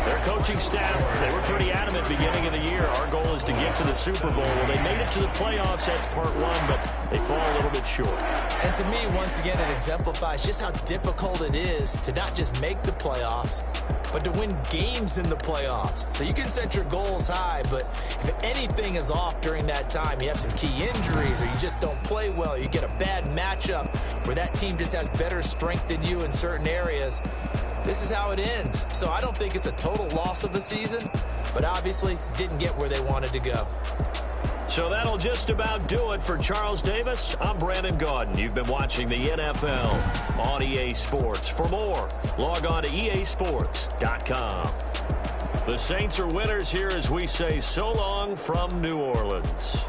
[SPEAKER 3] Their coaching staff, they were pretty adamant beginning of the year. Our goal is to get to the Super Bowl. Well, they made it to the playoffs. That's part 1, but they fall a little bit short.
[SPEAKER 4] And to me, once again, it exemplifies just how difficult it is to not just make the playoffs, but to win games in the playoffs. So you can set your goals high, but if anything is off during that time, you have some key injuries or you just don't play well, you get a bad matchup where that team just has better strength than you in certain areas, this is how it ends. So I don't think it's a total loss of a season, but obviously didn't get where they wanted to go.
[SPEAKER 3] So that'll just about do it for Charles Davis. I'm Brandon Gaudin. You've been watching the NFL on EA Sports. For more, log on to easports.com. The Saints are winners here as we say so long from New Orleans.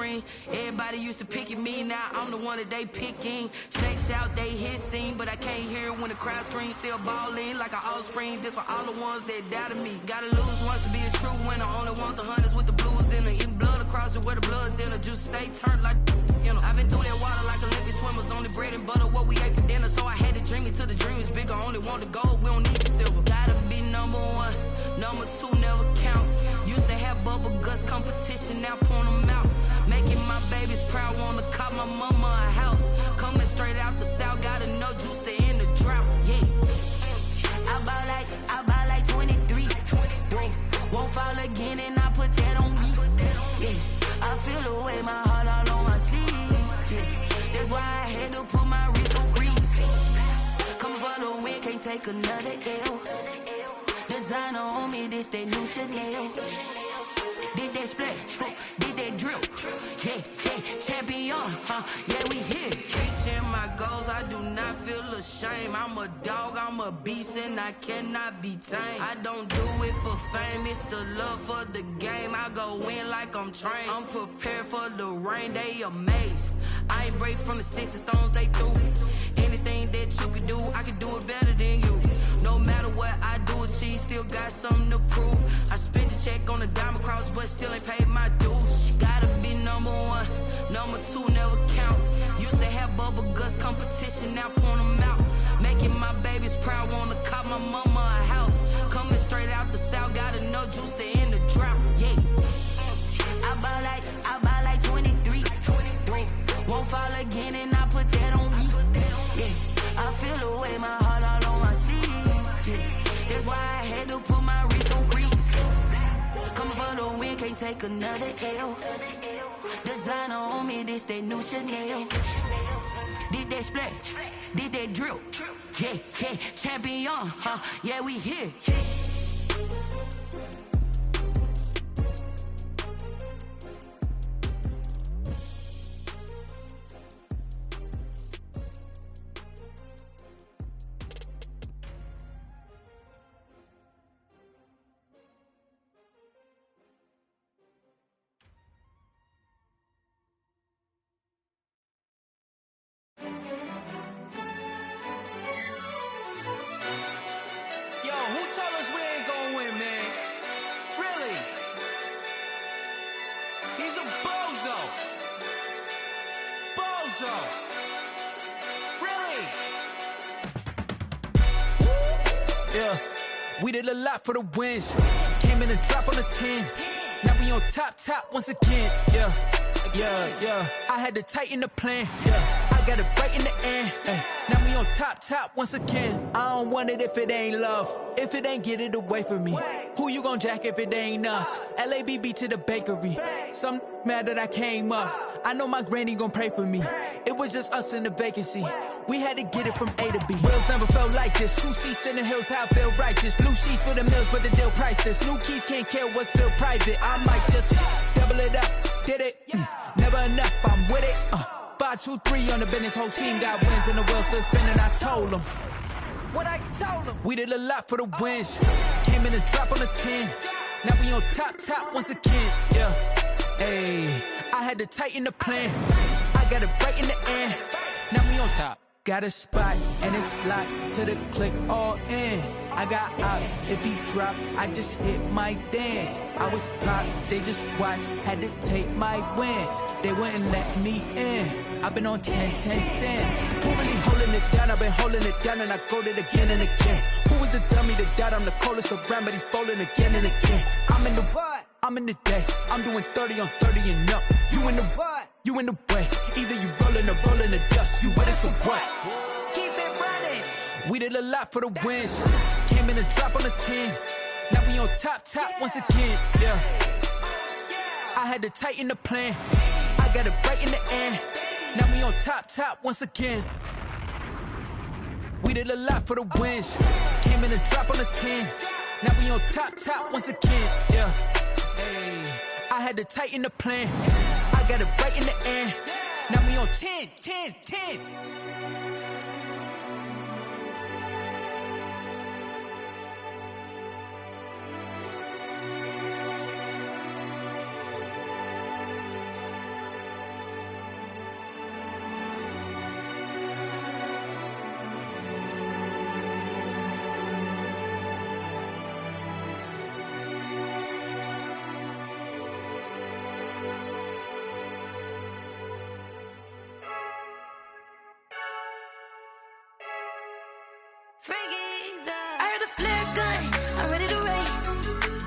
[SPEAKER 1] offspring. Everybody used to pick at me, now I'm the one that they picking. Snakes out, they hissing, but I can't hear when the crowd screams. Still balling like an offspring. This for all the ones that doubted me. Gotta lose once to be a true winner. Only want the hunters with the blues in it. Eating blood across it where the blood dinner. Just stay turned like, you know. I've been through that water like Olympic swimmers. Only bread and butter, what we ate for dinner. So I had to dream it till the dream is bigger. Only want the gold, we don't need the silver. Gotta be number one, number two never count. Used to have bubble guts competition, now point them out. Making my babies proud, wanna cop my mama a house. Coming straight out the south, got enough juice to end the drought. Yeah, I buy like 23. Whoa, won't fall again and I put that on me. Yeah, I feel the way, my heart all on my sleeve. Yeah, that's why I had to put my wrist on freeze. Coming for the win, can't take another L. Designer on me, this that new Chanel. Did that splash, did that drill. Yeah, champion, yeah, we here. Reaching my goals, I do not feel ashamed. I'm a dog, I'm a beast, and I cannot be tamed. I don't do it for fame, it's the love for the game. I go in like I'm trained. I'm prepared for the rain, they amazed. I ain't break from the sticks and stones they threw. Anything that you could do, I could do it better than you. No matter what I do, achieve, still got something to prove. I spent the check on the diamond cross, but still ain't paid my dues. Gotta be number one, number two never count. Used to have bubble guts competition, now point them out. Making my babies proud, wanna cop my mama a house. Coming straight out the south, got enough juice to end the drought. Yeah, I buy like 23. Won't fall again and I put that on me. Yeah, I feel the way, my heart all on my sleeve. Yeah, that's why I had to put my wrist on freeze. Coming for the win, can't take another L. Designer on me, this that new Chanel. Did that splash, did that drill. Yeah, champion, yeah, we here.
[SPEAKER 6] We did a lot for the wins. Came in and drop on the 10. Now we on top once again. Yeah. I had to tighten the plan. Yeah, I got it right in the end. Now we on top once again. I don't want it if it ain't love. If it ain't, get it away from me. Who you gon' jack if it ain't us? LABB to the bakery. Some mad that I came up. I know my granny gon' pray for me. It was just us in the vacancy. We had to get it from A to B. Wheels never felt like this. 2 seats in the hills, how I feel righteous. Blue sheets for the mills, but the deal priceless. New keys can't kill what's still private. I might just double it up. Did it? Never enough, I'm with it. 5, 2, 3 on the business. Whole team got wins and the wheels still spinning. I told them what I told them. We did a lot for the wins. Came in and drop on the 10. Now we on top once again. Yeah. Hey, I had to tighten the plan. I got it right in the end. Now we on top. Got a spot and it's locked to the click all in. I got ops, if he drop, I just hit my dance. I was pop, they just watched, had to take my wins. They wouldn't let me in. I've been on 10 cents. Who really holding it down? I've been holding it down and I go it again and again. Who was the dummy that doubt? I'm the coldest around, but he folding again and again. I'm in the what? I'm in the day. I'm doing 30 on 30 and up. You in the what? You in the way. Either you rolling or rolling the dust. You with us or what? Keep it running. We did a lot for the wins. Came in and drop on the 10. Now we on top once again. Yeah. I had to tighten the plan. I got it right in the end. Now we on top once again. We did a lot for the wins. Came in and drop on the 10. Now we on top once again. Yeah. Hey, I had to tighten the plan. I got it right in the end. Now we on 10.
[SPEAKER 1] I heard the flare gun, I'm ready to race.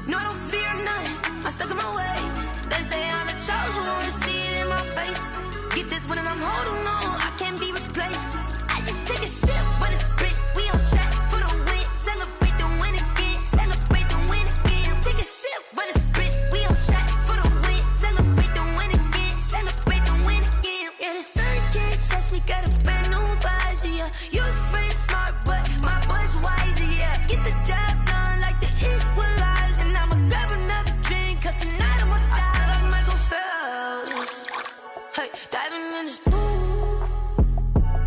[SPEAKER 1] No, I don't fear none, I'm stuck in my ways. They say I'm the chosen one, to see it in my face. Get this one and I'm holding on, I can't be replaced. I just take a sip when it's split, we on track for the win. Celebrate the win again, celebrate the win again. Take a sip when it's split, we on track for the win. Celebrate the win again, celebrate the win again. Yeah, the sun can't touch me, got a brand new visor, yeah. Your friend smart, but my boy's wiser, yeah. Get the job done like the equalizer. And I'ma grab another drink, cause tonight I'ma die. I feel like Michael Phelps, hey, diving in this pool.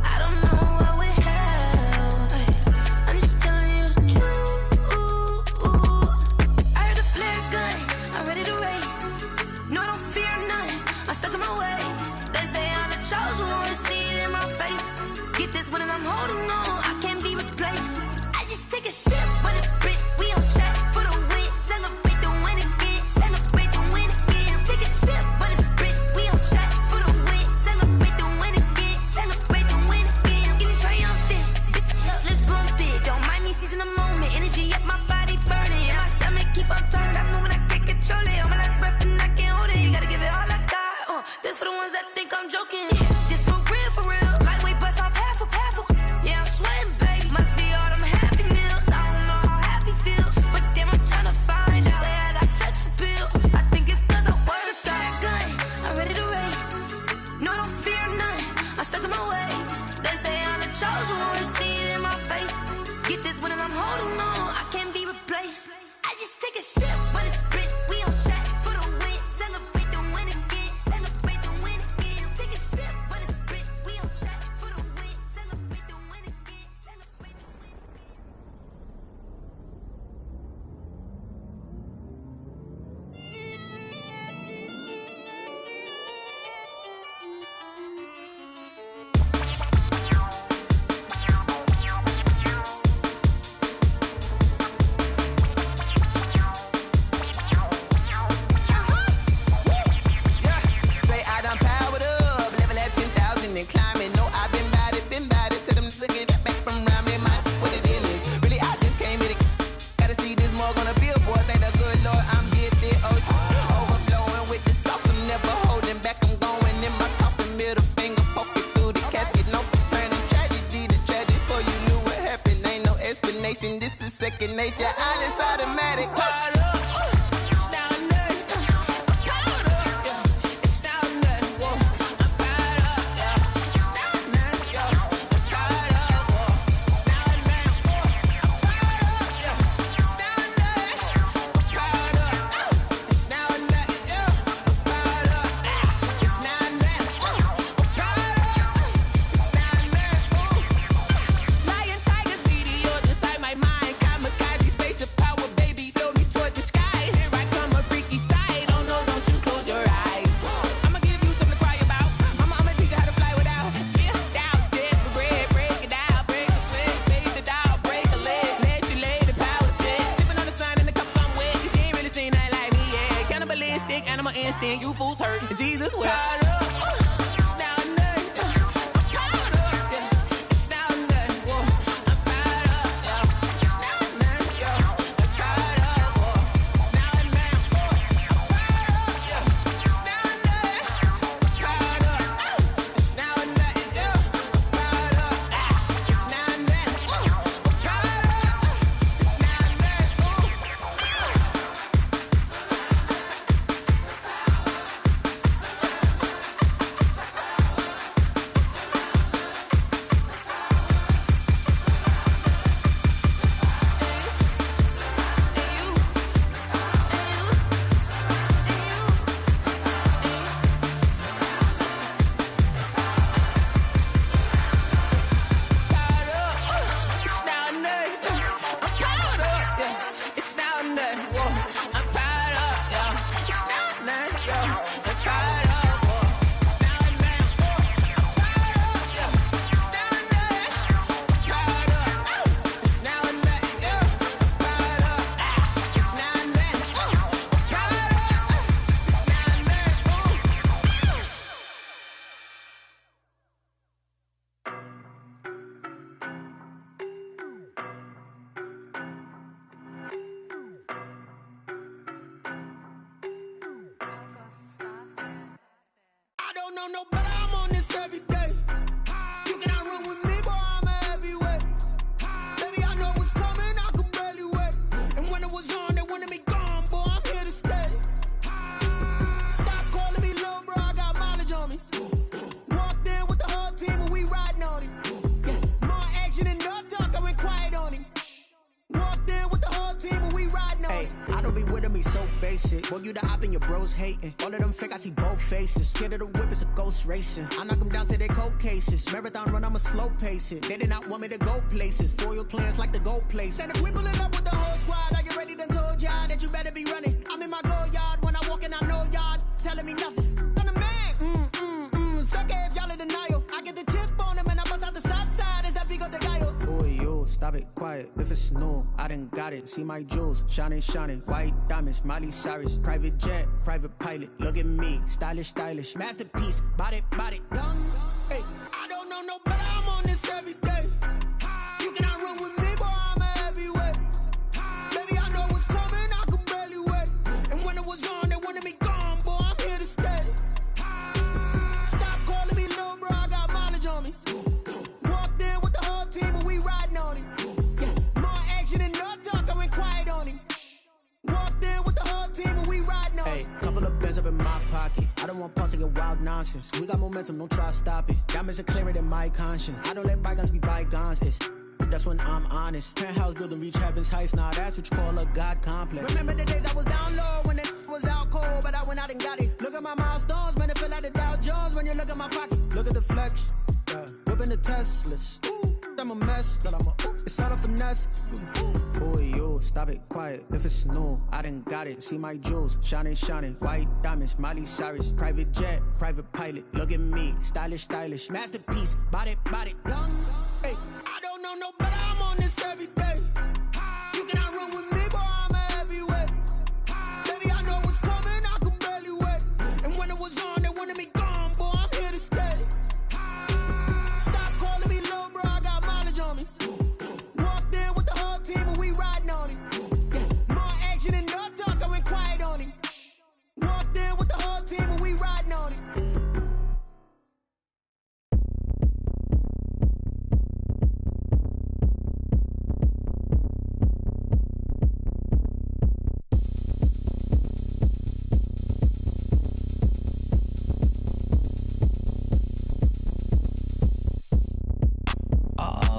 [SPEAKER 1] I don't know what we have, hey, I'm just telling you the truth. I heard the flare gun, I'm ready to race. No, I don't fear none, I'm stuck in my ways. They say I'm the chosen one, to see it in my face. Get this one and I'm holding on, I can't be replaced. I just take a sip when it's split, we on track for the win. Celebrate the win again, celebrate the win again. Take a sip when it's split, we on track for the win. Celebrate the win again, celebrate the win again. Get it triumphant, let's bump it. Don't mind me seizing the moment, energy up my body burning. And my stomach keep up talking, stop moving, I can't control it. On my last breath and I can't hold it, gotta give it all I got. This for the ones that think I'm joking. This for real, lightweight bust off half a. Yeah, I'm sweating, babe. Must be all them happy meals. I don't know how happy feels, but damn, I'm trying to find. She say I got sex appeal. I think it's cause I wear the flat gun. I'm ready to race. No, I don't fear none, I'm stuck in my ways. They say I'm the chosen one, to see it in my face. Get this one and I'm holding on, I can't be replaced. I just take a sip when it's split, we on track for the win. Celebrate the win again, celebrate the win again. Take a sip when it's split, we on track for the win. Celebrate the win again, celebrate the win again.
[SPEAKER 7] Say I done powered up, level at 10,000 and climbing. No, I've been bad it. Tell them to get back from around me. My what the deal is. Really, I just came here to gotta see this more gonna be a boy. Thank the good Lord, I'm gifted. Oh, overflowing with the sauce. I'm never holding back. I'm going in my coffin, middle finger poking through the casket. No turning tragedy to tragic. For you knew what happened. Ain't no explanation. This is second nature. All is automatic. Lion, tigers, meteors inside my mind. Kamikaze, spaceship power, baby. Tell me towards
[SPEAKER 8] don't know no better, I'm on this every day. You cannot run with me, boy, I'm a heavyweight. Baby, I know what's coming, I could barely wait. And when it was on, they wanted me gone, boy, I'm here to stay. Stop calling me little bro, I got mileage on me. Walked in with the whole team and we riding on him. Yeah, more action and no talk, I went quiet on him. Walked in with the whole team and we riding on him.
[SPEAKER 9] I don't be with me so basic. Boy, you the op and your bros hating. All of them fake, I see both faces. Scared of the whip, it's a ghost racing. I knock them down to their cold cases. Marathon run, I'ma slow pace it. They did not want me to go places. Foil plans like the gold place. And if we pulling up with the whole squad, are you ready? Done told y'all that you better be running. I'm in my go yard when I walk in, I know y'all telling me nothing. I'm the man, suck it if y'all in denial. I get the chip on him and I bust out the south side. Is that Vigo de Gallo? Boy, you, stop it, quiet. If it's new, I done got it. See my jewels, shining, shining. White diamonds, Miley Cyrus. Private jet, private pilot. Look at me, stylish, stylish. Masterpiece, body, young.
[SPEAKER 8] Hey, I don't know no better, I'm on this every day. You cannot run with me, boy, I'm a heavyweight. Baby, I know what's coming, I could barely wait. And when it was on, they wanted me gone, boy, I'm here to stay. Stop calling me little bro, I got mileage on me. Walked in with the whole team and we riding on him. Yeah, more action and no talk, I went quiet on him. Walked in with the whole team and we riding on him.
[SPEAKER 9] Couple of bands up in my pocket. I don't want pause to get wild nonsense. We got momentum, don't try to stop it. Diamonds are clearer than my conscience. I don't let bygones be bygones. That's when I'm honest. Penthouse building reach heaven's heights. Nah, that's what you call a God complex.
[SPEAKER 8] Remember the days I was down low when it was out cold, but I went out and got it. Look at my milestones, man, it feel like the Dow Jones when you look at my pocket.
[SPEAKER 9] Look at the flex, whipping the Teslas. I'm a mess, but it's all a finesse. Boy, you, stop it, quiet. If it's new, I done got it. See my jewels, shining, shining. White diamonds, Miley Cyrus. Private jet, private pilot. Look at me, stylish, stylish. Masterpiece, body, young.
[SPEAKER 8] Hey, I don't know no better, I'm on this every day. You cannot run with me, boy, I'm a heavyweight. Baby, I know what's coming, I could barely wait. And when it was on, they wanted me gone, boy, I'm here to stay. Stop calling me little bro, I got mileage on me. Walked in with the whole team and we riding on him. Yeah, more action and no talk, I went quiet on him. Walked in with the whole team and we riding on him.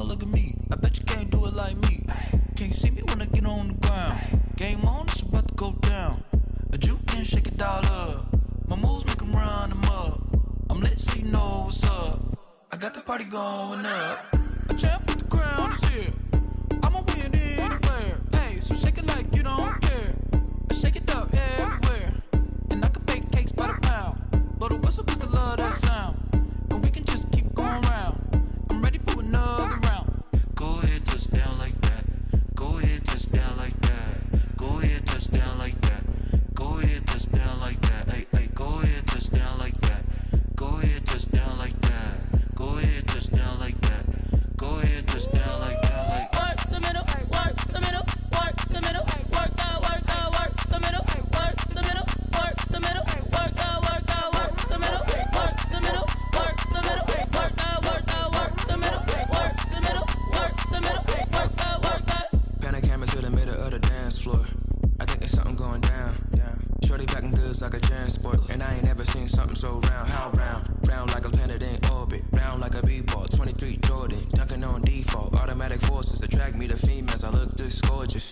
[SPEAKER 6] Look at me, I bet you can't do it like me. Can't see me when I get on the ground. Game on, it's about to go down. A juke can shake it all up. My moves make them run them up. I'm lit so you know what's up. I got the party going up. A champ with the crown is here. I'ma win anywhere. Hey, so shake it like you don't care. I shake it up everywhere. And I can bake cakes by the pound. Blow the whistle cause I love that sound. And we can just keep going round. I'm ready for another round. Go ahead, touch down like that. Go ahead, touch down like that. Go ahead, touch down like that. Go ahead, touch down like that. Hey, hey, go ahead, touch down like that. Go ahead, touch down like that. Go ahead, touch down like that. Go ahead, touch down like that. Like work the middle, work the middle, work the middle, work that, work that, work the middle, work the middle, work the middle, work that, work that, work the middle, work the middle, work the middle, work that, work that, work the middle, work the middle, work the middle, work that, work that.
[SPEAKER 10] Pan a camera to the middle of the dance floor. I think there's something going down. Shorty packing goods like a transport, and I ain't never seen something so round. How round? Round like a planet in orbit, round like a b-ball. 23 Jordan, dunking on default. Automatic forces attract me to females. I look this gorgeous.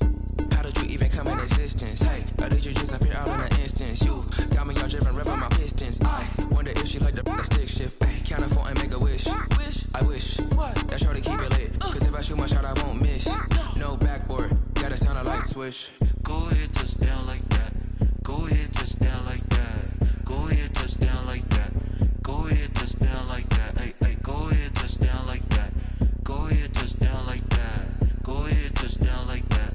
[SPEAKER 10] How did you even come in existence? Hey, or did you just appear all in an instance? You got me all driven, revving my pistons. I wonder if she like the stick shift. Hey, count a 4 and make a wish. I wish that shorty keep it lit. Cause if I shoot my shot, I won't miss. No backboard, gotta sound a light switch.
[SPEAKER 6] Go ahead, touch down like that. Go ahead, touch down like that. Go ahead, touch down like that. Go ahead, touch down like that. Hey, hey, go ahead, touch down like that. Go ahead, touch down like that. Go ahead, touch down like that.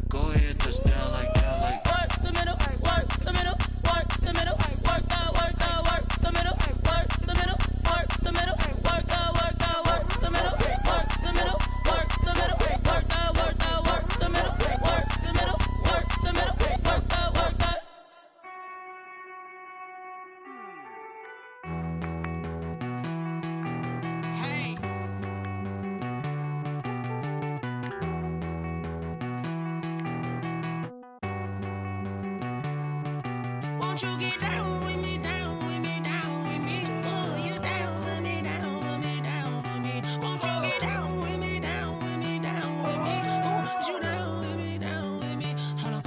[SPEAKER 6] Go ahead, touch down like that. Like work the middle, work the middle, work the middle, work that, work that, work the middle, work the middle, work the middle, work that, work that, work the middle, work the middle, work the middle, work that, work that, work the middle, work the middle, work the middle, work that, work that.
[SPEAKER 8] Won't you get down with me, down with me, down with me? Oh, you down with me, down with me, down with me. Won't you get down with me, down with me, down with me? Oh, you down with me, down with me? Hold on.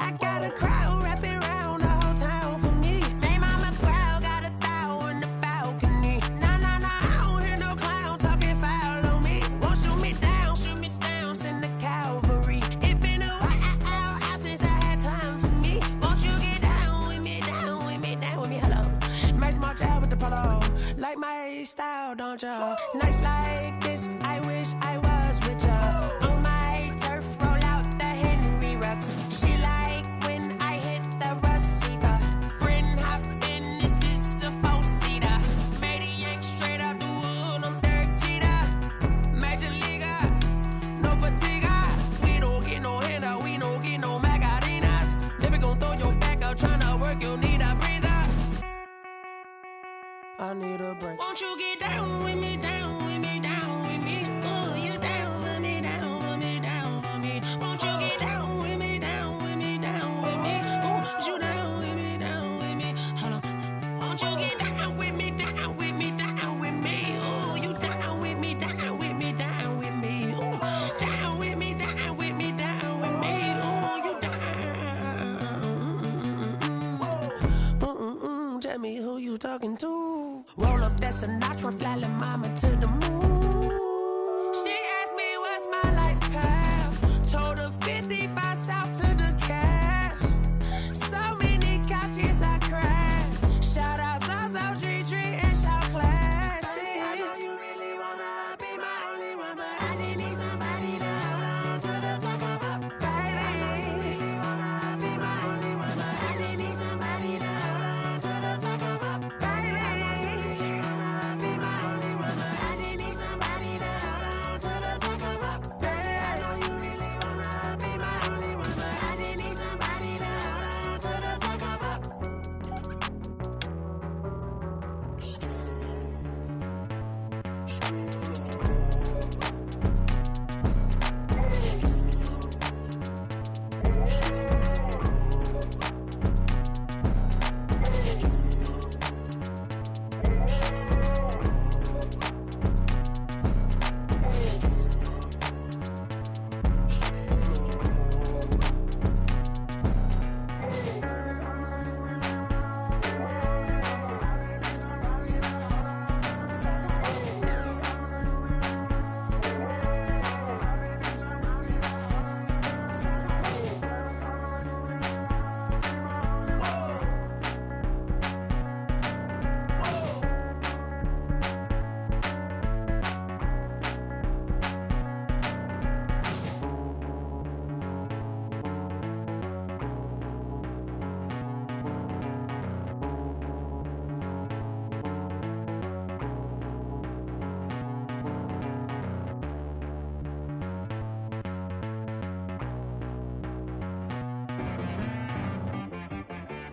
[SPEAKER 8] I got a crowd wrapping around the whole town for me. Made mama proud, got a thou in the balcony. Nah, nah, nah, I don't hear no clown talking foul on me. Won't shoot me down, send the cavalry. It been a while since I had time for me. Won't you get down with me, down with me, down with me? Hello. Max March out with the polo. Like my style, don't ya? Nights like this, I wish I was with ya. On my turf, roll out the Henry Rux. She like when I hit the receiver. Friend hop in, this is a four-seater. Made a yank straight out the wood, I'm Derek Jeter. Major leaguer, no fatigue. We don't get no handout, we don't get no Macarinas. Never gon' throw your back out, tryna work, you need a breather. I need a break. Won't you get down with me, down with me, down with me? Oh, you down with me, down with me, down with me? Won't you get down with me, down with me, down with me? Oh, you down with me, down with me? Hold on. Won't you get down with me, down with me, down with me? Oh, you down with me, down with me, down with me? Oh, down with me, down with me, down with me? Oh, you down. Tell me who you talking to. Roll up that Sinatra, fly la mama to the moon. She asked me what's my life path. Told her 55 south to the cab. So many couches I cried. Shout out South Street and shout classic. I know you really wanna be my only one, but I didn't need somebody to hold on to the second up. Baby, I know you really wanna be my only one, but I didn't need somebody to hold on to the second up. Baby, I know you really wanna be my only one, but I didn't need somebody to hold on to the second up. Baby, I know you really wanna be my only one, but I didn't need somebody to hold on to the second up.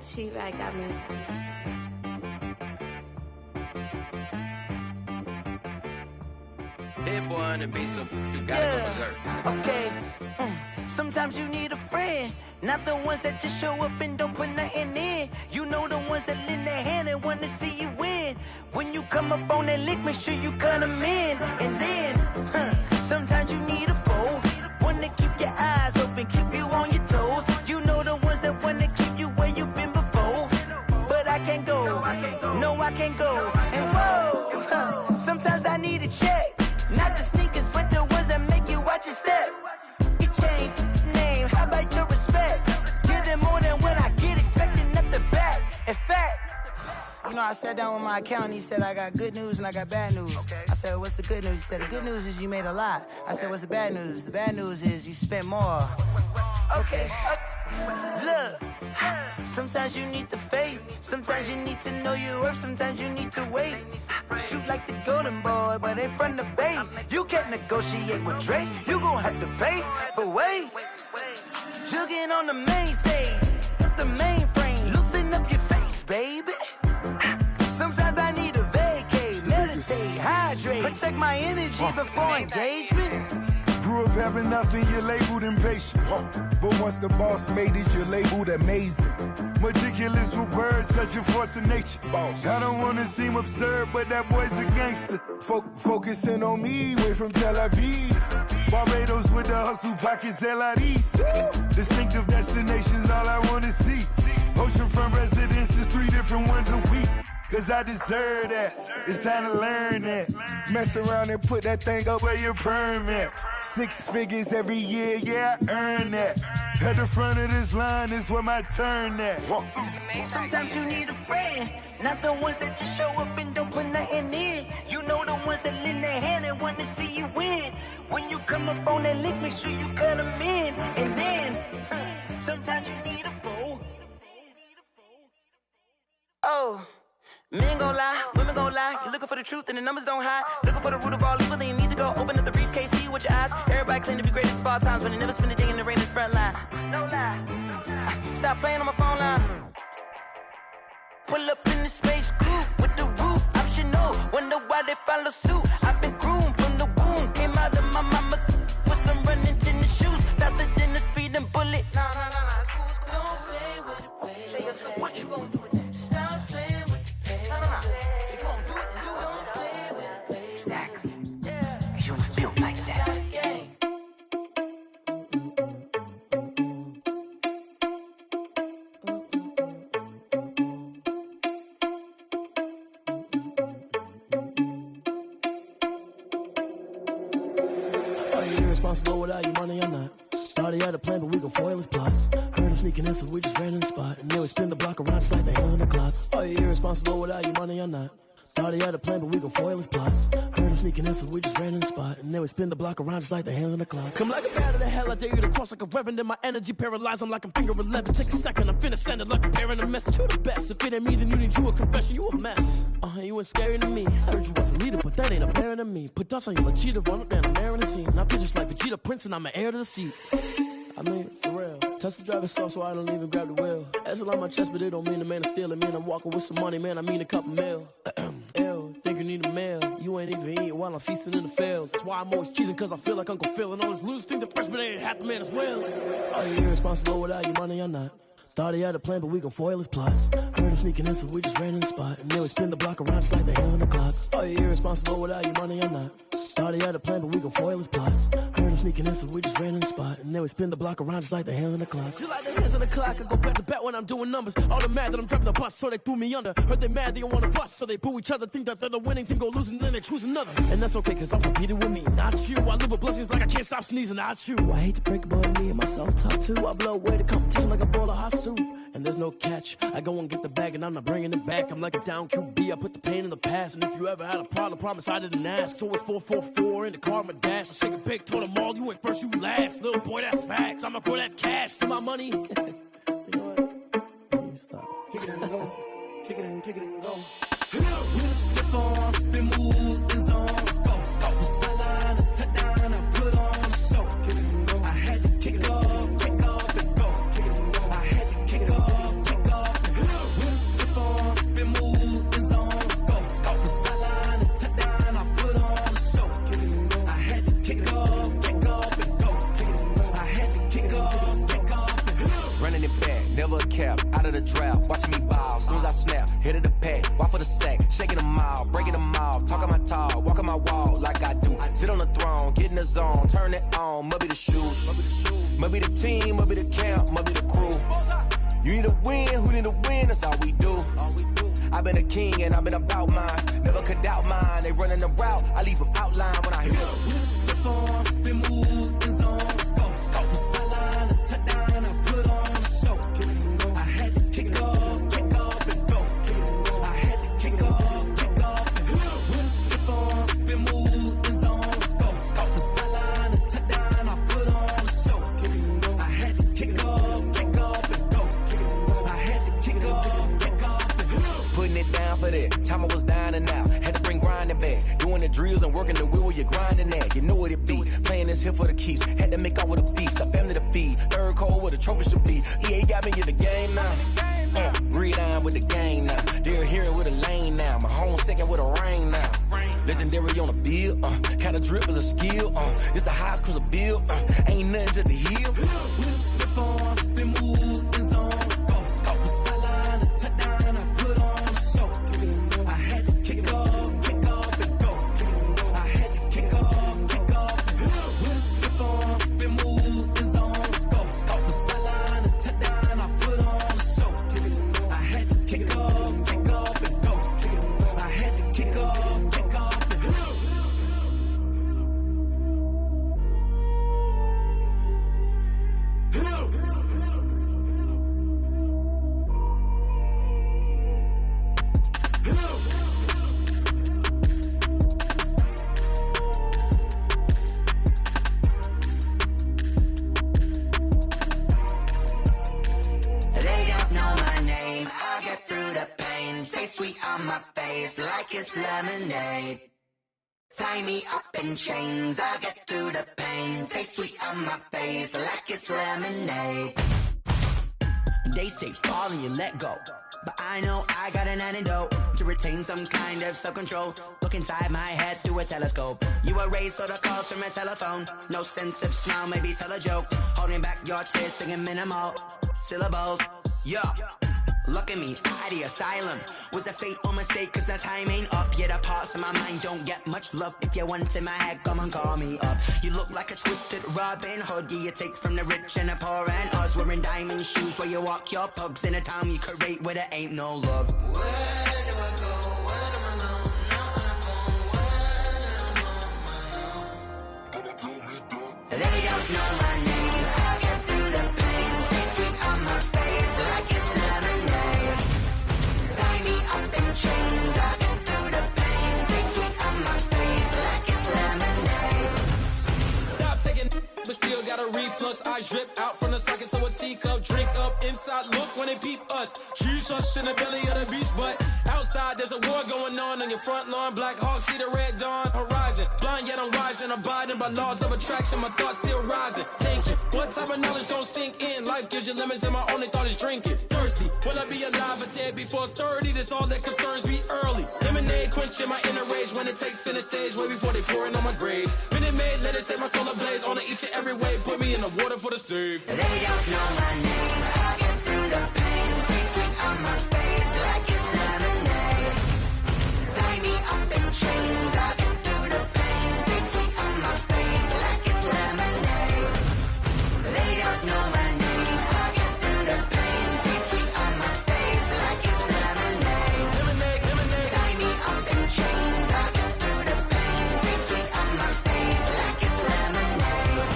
[SPEAKER 8] She right got me.
[SPEAKER 2] Hit boy on the beat, so you gotta go berserk.
[SPEAKER 11] Okay. Sometimes you need a friend, not the ones that just show up and don't put nothing in. You know the ones that lend their hand and wanna see you win. When you come up on that lick, make sure you cut them in. And then, sometimes you need a foe, one to keep your eyes open, keep you on your toes. You know the ones that wanna keep you where you've been before. But I can't go, no I can't go. And whoa, sometimes I need a check. Not the sneakers, but the ones that make you watch your step. You change name, how about your respect? Give them more than what I get, expecting nothing back. In fact, you know, I sat down with my accountant, he said, I got good news and I got bad news. I said, what's the good news? He said, the good news is you made a lot. I said, what's the bad news? The bad news is you spent more. Okay. Look, sometimes you need the faith, sometimes you need to know your worth, sometimes you need to wait. Shoot like the golden boy, but ain't from the bay. You can't negotiate with Drake, you gon' have to pay. But wait, jugging on the main stage, the mainframe, loosen up your face, baby. Sometimes I need a vacate, meditate, hydrate, protect my energy before engagement.
[SPEAKER 12] Grew up having nothing, you're labeled impatient. But once the boss made it, you're labeled amazing. Meticulous with words, such a force of nature. I don't wanna seem absurd, but that boy's a gangster. Focusing on me, way from Tel Aviv. Barbados with the hustle pockets, LIDs. Distinctive destinations, all I wanna see. Oceanfront residences, 3 different ones a week. Cause I deserve that, it's time to learn that. Mess around and put that thing up where your permit. 6 figures every year, yeah, I earn that. At the front of this line is where my turn at.
[SPEAKER 11] Sometimes you need a friend, not the ones that just show up and don't put nothing in. You know the ones that lend their hand and want to see you win. When you come up on that lick, make sure you cut them in. And then, sometimes you need a fool. Oh. Men gon' lie, women gon' lie. You're looking for the truth and the numbers don't hide. Looking for the root of all evil, then you need to go open up the briefcase, see with your eyes. Everybody claim to be greatest of all times, but they never spend a day in the rain in the front line. No lie. Stop playing on my phone line. Pull up in the space coupe with the roof optional. Wonder why they follow suit. I've been groomed from the womb. Came out of my mama with some running tennis shoes. Faster than the speeding bullet. Nah, it's cool, it's cool. Don't play with it, baby. Say so what you gon' do with it? Stop playing with it. If you gon' do it, then don't play with it, baby. Exactly. Yeah. Cause you don't feel like that.
[SPEAKER 13] Are you irresponsible without your money or not? Thought he had a plan, but we gon' foil his plot. Heard him sneaking in, so we just ran in the spot. And then we spin the block around just like the hands on the clock. Are you irresponsible without your money or not? Thought he had a plan, but we gon' foil his plot. Heard him sneaking in, so we just ran in the spot. And then we spin the block around just like the hands on the clock. Come like a bat of the hell, I dare you to cross like a reverend. And my energy paralyzed, I'm like I'm finger 11. Take a second, I'm finna send it like a parent a message. You the best, if it ain't me, then you need you a confession. You a mess, you ain't scary to me. Heard you was a leader, but that ain't apparent to me. Put dust on you like Cheetah, run up down, I'm airing the scene. Now just like Vegeta Prince, and I'm an heir to the seat. I mean, for real. Touch the driver's soft, so I don't even grab the wheel. That's a lot on my chest, but it don't mean the man is stealing. Man, I'm walking with some money, man, I mean a couple mil. Ew, think you need a meal. You ain't even eating while I'm feasting in the field. That's why I'm always cheesing, cause I feel like Uncle Phil. And all those losers think the freshman ain't half the man as well. Are you irresponsible without your money or not? Thought he had a plan, but we gon' foil his plot. Heard him sneaking in, so we just ran in the spot. And then we spin the block around just like the hands on the clock. Are you irresponsible without your money or not? Thought he had a plan, but we gon' foil his plot. Heard him sneaking in, so we just ran in the spot. And then we spin the block around just like the hands on the clock. Just like the hands on the clock, I go back to back when I'm doing numbers. All the mad that I'm driving the bus, so they threw me under. Heard they mad, they don't wanna bust, so they boo each other. Think that they're the winning team, go losing, then they choose another. And that's okay, cause I'm competing with me, not you. I live with blessings like I can't stop sneezing, not you. I hate to break it, but me and myself top two. I blow away the competition like a bowl of hot soup. And there's no catch. I go and get the bag and I'm not bringing it back. I'm like a down QB, I put the pain in the past. And if you ever had a problem, promise I didn't ask. So it's 444 in the car, my dash. I shake a big, told them all, you ain't first, you last. Little boy, that's facts. I'ma throw that cash to my money. You know what? Let me stop. Kick it and go. Kick it and go. With a stiff on, spin move, is on, go. The sideline, a touchdown, I put on a show. Kick it and go. I had to kick off and go. Kick it and go. I had to kick off and go. With a stiff on, spin move, is on, go. The sideline, a touchdown, I put on a show. Kick it and go. I had to kick off and go. Kick it and go. I had to kick off and go.
[SPEAKER 10] Running it back, never a cap, out of the draft, watching me ball, soon as I snap, hit of the pack, walk for the sack, shaking them all, breaking them off, talking my talk, walking my wall like I do, sit on the throne, get in the zone, turn it on, must be the shoes, must be the team, must be the camp, must be the crew, you need a win, who need a win, that's all we do, I've been a king and I've been about mine, never could doubt mine, they running the route, I leave them outline when I hear them. Step on, spin move, is on, go, the sideline, a touchdown, I put on a show, I had to kick off and go, I had to kick off and go, with a step on, spin move, is on, go, the sideline, a touchdown, I put on a show, I had to kick off and go, I had to kick off and go, putting it down for that, time I was down and out, had to bring grinding back, doing the drills and working the wheel where you're grinding at, you know what it be, playing this here for the keeps, had to make out with a feast, a family to feed, third cold where the trophy should be, EA got me in the game now, read on with the game now, they're hearing with a lane now, my home second with a rain now,
[SPEAKER 14] Legendary on the field, kind of drip is a skill, it's the highest cruiser bill, ain't nothing just to heal. We'll step on, spin move, in zone, score. Off the sideline, a touchdown, I put on a show. I had to kick off and go. I had to kick off and go. We'll step on, spin move, in zone, score. Off the sideline, a touchdown, I put on a show. I had to kick off and go. I had to kick off and go.
[SPEAKER 1] They don't know my name, I get through the pain. Taste sweet on my face like it's lemonade. Tie me up in chains, I get through the pain. Taste sweet on my face like it's lemonade.
[SPEAKER 9] They say fall and you let go, but I know I got an antidote to retain some kind of self-control. Look inside my head through a telescope. You erase all the calls from a telephone. No sense of smile, maybe tell a joke. Holding back your tears, singing minimal syllables. Yeah, look at me, out of the asylum. Was a fate or mistake, cause the time ain't up. Yet the parts of my mind don't get much love. If you want in my head, come and call me up. You look like a twisted Robin Hood. Yeah, you take from the rich and the poor and us. Wearing diamond shoes where you walk your pugs. In a town you create where there ain't no love.
[SPEAKER 1] Where do I go? Where do I go? Not on the phone. Where am I on? They don't know my name. I get through the pain. Taste sweet on my face like it's lemonade. Tie me up in chains. I get through the pain. Taste sweet on my face like it's lemonade.
[SPEAKER 14] Stop taking, but still got a reflux. I drip out from the socket to a teacup. Drink up inside, look when they peep us. Huge us in the belly of the beach, but outside there's a war going on your front lawn. Black Hawk see the red dawn horizon. Blind yet I'm rising, abiding by laws of attraction. My thoughts still rising. Thinking, what type of knowledge gon' sink in? Life gives you lemons and my only thought is drinking. Thirsty, will I be alive or dead before 30? That's all that concerns me early. Lemonade quenching my inner rage when it takes center stage way before they pour it on my grave. Minute Maid, let it set my soul ablaze on each and every way. Put me in the water for the save.
[SPEAKER 1] They don't know my name. I get through the pain. Taste sweet on my face like it's lemonade. Tie me up in chains. I get through the pain. Taste sweet on my face like it's lemonade. They don't know my name. I get through the pain. Taste sweet on my face like it's lemonade. Tie me up in chains. I get through the pain. Taste sweet on my face like it's lemonade.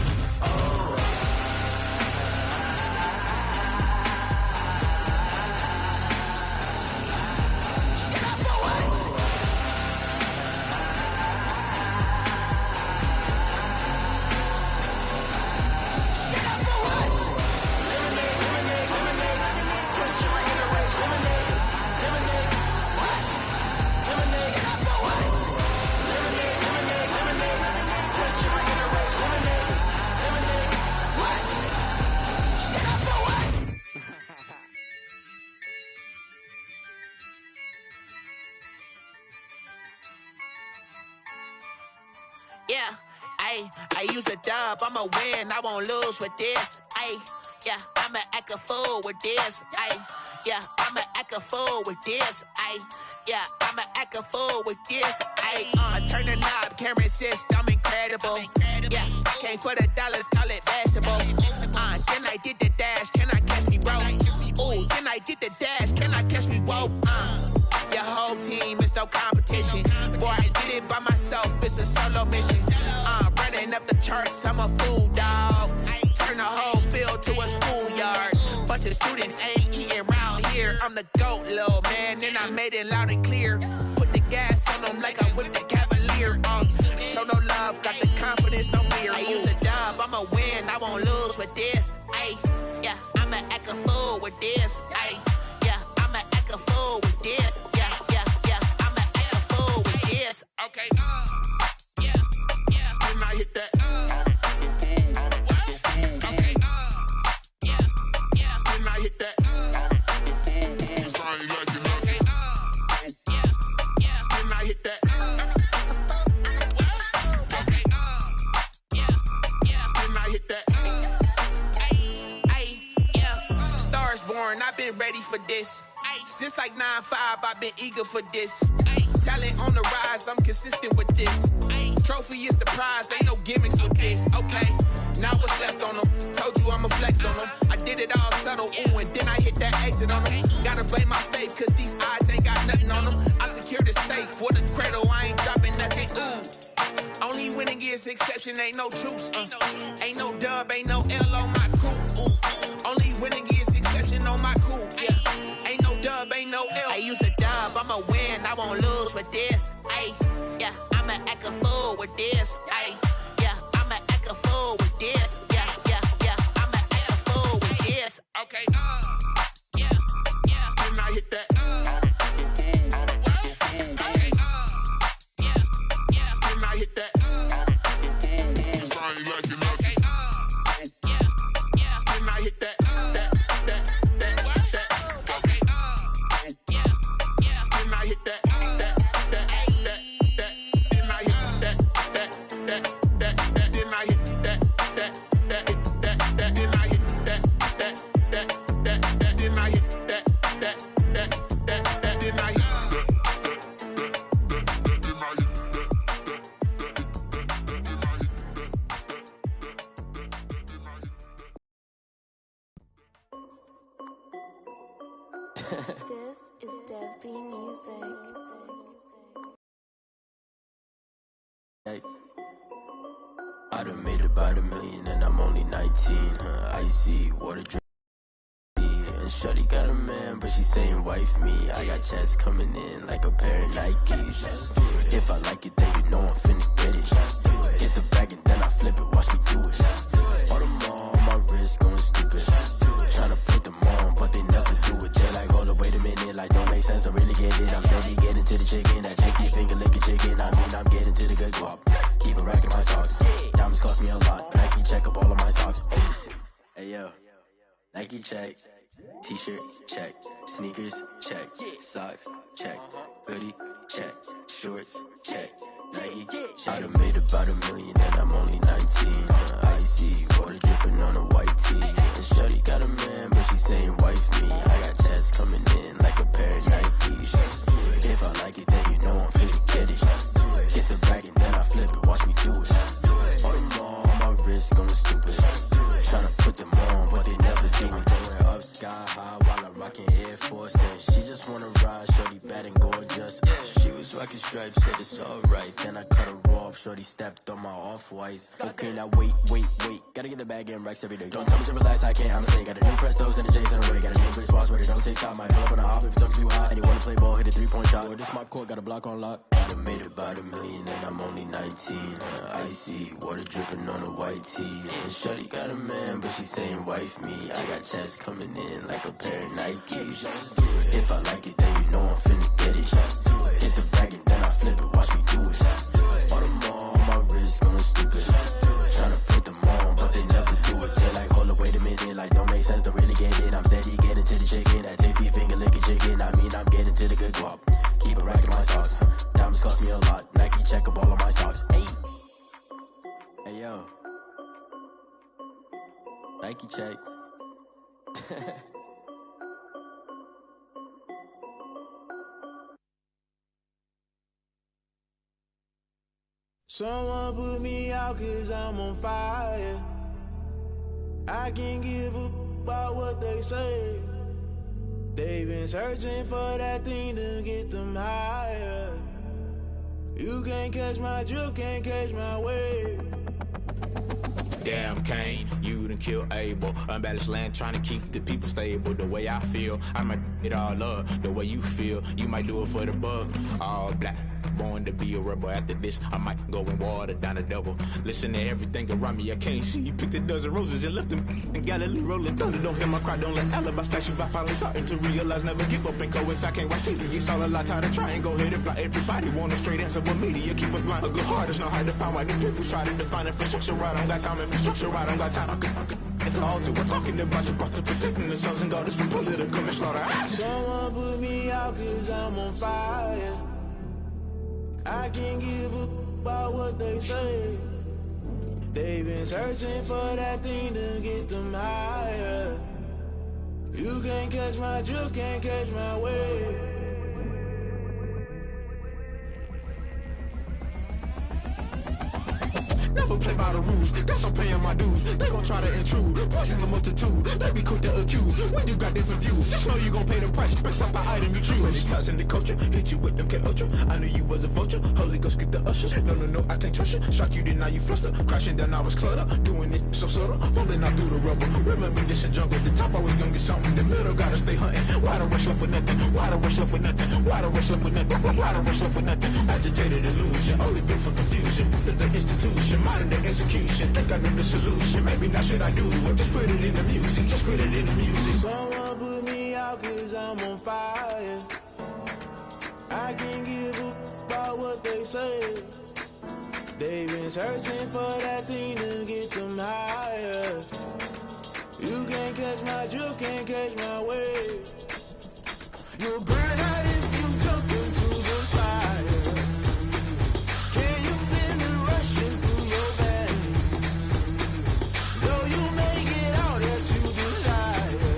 [SPEAKER 7] Yeah, I use a dub, I'ma win, I won't lose with this. Yeah, I'ma act a fool with this. Yeah, I'ma act a fool with this. Yeah, I'ma act a fool with this. I turn the knob, camera assist, I'm incredible. Yeah, came for the dollars, call it vegetable. Then I did the dash, can I catch me, bro? Ooh, then I did the dash, can I catch me, whoa? Your whole team is no competition. Boy, I did it by myself, it's a solo mission. Running up the charts, I'm a fool, dog. Turn the whole field to a schoolyard. Bunch of students ain't eating round here. I'm the GOAT, little man, and I made it loud and clear. Put the gas on them like I whipped the Cavalier. Show no love, got the confidence, no fear. I use a dub, I'ma win, I won't lose with this. Yeah, I'ma act a fool with this. Yeah, I'ma act a fool with this. Yeah, I'ma act a fool with this. Okay, yeah, can I hit that? Okay, yeah, can I hit that? Okay, yeah, can I hit that?
[SPEAKER 15] ready for this. Since like 9-5, I've been eager for this. Talent on the rise, I'm consistent with this. Trophy is the prize, ain't no gimmicks with this. Okay, now what's left on them? Told you I'ma flex on them. I did it all subtle, ooh, and then I hit that exit on them. Gotta blame my faith, cause these odds ain't got nothing on them. I secure the safe for the cradle, I ain't dropping nothing, ooh. Only winning is exception, ain't no truce. Ain't no dub, ain't no L on my crew. Ooh. Only winning is exception on my crew. Yeah. Ain't no dub, ain't no L. I use a dub, I'ma win, I won't lose with this. Ay, yeah, I'ma act a fool with this. Ay, yeah, I'ma act a fool with this. Yeah, yeah, yeah, I'ma act a fool with this. Okay, yeah, yeah. Then I hit that.
[SPEAKER 16] This is Dev B Music.
[SPEAKER 10] Hey. I done made about $1 million and I'm only 19. Icy water drink. And shorty got a man, but she saying wife me. I got checks coming in like a pair of Nikes. If I like it, then you know I'm finna get it. Hit the bag and then I flip it, watch me do it. All them on my wrist going stupid. Tryna put them on, but they never do it. They like, hold up, wait a minute, like don't make sense to really get it. I'm steady getting to the chicken, that chicky finger licking chicken. I mean, I'm getting to the good guap. Keep a rack in my socks. Diamonds cost me a lot, but Nike check up all of my stocks. Hey yo, Nike check. T-shirt, check. Sneakers, check. Socks, check. Hoodie, check. Shorts, check. Nike, I done made about $1 million and I'm only 19. Icy water dripping on a white tee. And shorty got a man, but she saying wife me. I got checks coming in like a pair of Nikes. If I like it, then you know I'm finna get it. Get the bag and then I flip it, watch me do it. All them on my wrist going stupid. Tryna put them on, but they never do it. Throwing up sky high while I'm rocking Air Force. And she just wanna ride, shorty bad and gorgeous. She was rocking stripes, said it's alright. Then I cut her off, shorty stepped on my off-whites. Okay, now wait. Gotta get the bag and racks every day. Don't tell me to relax, I can't, I'ma say. Got a new Prestos and a J's in a way. Got a new British watch, but it don't take time. Might pull up on a hop if it talks too hot. And you wanna play ball, hit a 3-point shot. Or this my court, got a block on lock. I done made about $1 million and I'm only 19. Icy water dripping on a white tee. And shorty got a man, but she saying wife me. I got checks coming in like a pair of Nikes. If I like it, then you know I'm finna get it. Hit the bag and then I flip it, watch me do it. All them on my wrist going stupid. Tryna put them on, but they never do it. They like, hold up, wait a minute, like don't make sense to really get it. I'm steady getting to the chicken, that tasty finger licking chicken. I mean, I'm getting to the good guap. Keep a rack in my socks. Diamonds cost me a lot. Nike check up all of my stocks. Hey yo, Nike check.
[SPEAKER 17] Someone put me out cause I'm on fire. I can't give up about what they say. They've been searching for that thing to get them higher. You can't catch my drift, can't catch my wave.
[SPEAKER 18] Damn Kane, you done killed Abel. Unbalanced land trying to keep the people stable. The way I feel, I might it all up. The way you feel, you might do it for the buck. All black, born to be a rebel. After this, I might go and water down the devil. Listen to everything around me, I can't see. You picked a dozen roses and left them in Galilee rolling thunder. Don't hear my cry, don't let alibis splash. If I finally starting to realize, never give up and coincide. I can't watch TV, it's all a lot. Time to try and go ahead and fly. Everybody want a straight answer, but media keep us blind. A good heart is not hard to find. Why the people try to define infrastructure right? I don't got time, infrastructure right, I don't got time. I could it's all to we're talking about you, about to protecting the sons and daughters from political and slaughter.
[SPEAKER 17] Someone put me out cause I'm on fire. I can't give up about what they say. They've been searching for that thing to get them higher. You You can't catch my drift, can't catch my wave.
[SPEAKER 18] Never play by the rules, guess I'm paying my dues. They gon' try to intrude, poison the multitude. They be quick to accuse, when you got different views. Just know you gon' pay the price, based off the item you choose. Many times in the culture, hit you with them K Ultra. I knew you was a vulture, Holy Ghost get the ushers. No, I can't trust you. Shock you, then now you fluster. Crashing down, I was clutter. Doing this so subtle, falling out through the rubble. Remember this in jungle, the top always gonna get something. The middle gotta stay hunting. Why the rush left for nothing? Why the rush left for nothing? Why the rush left for nothing? Why the rush left for nothing? Agitated illusion, only built for confusion. The institution, modern day execution. Think I know the solution. Maybe not should I do it? Just put it in the music. Just put it in the music.
[SPEAKER 17] Someone put me out 'cause I'm on fire. I can't give up about what they say. They've been searching for that thing to get them higher. You can't catch my drift, can't catch my wave. You'll burn out if you jump into the fire. Can you feel it rushing through your veins? Though you make it all that you desire.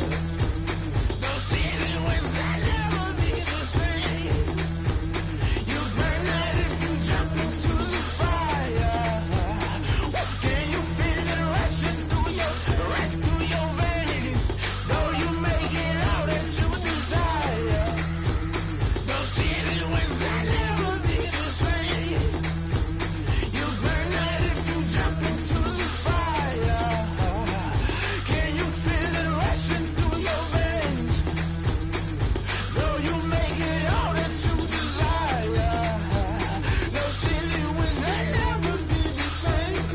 [SPEAKER 17] No ceiling wins that never be the same. You burn out if you jump into the fire. Can you feel it rushing through your veins? Though you make it all that you desire. No ceiling wins that never be the same. You burn out if you jump into the fire. Can you feel it rushing through your veins? Though you make it all that you desire. No ceiling wins that never be the same.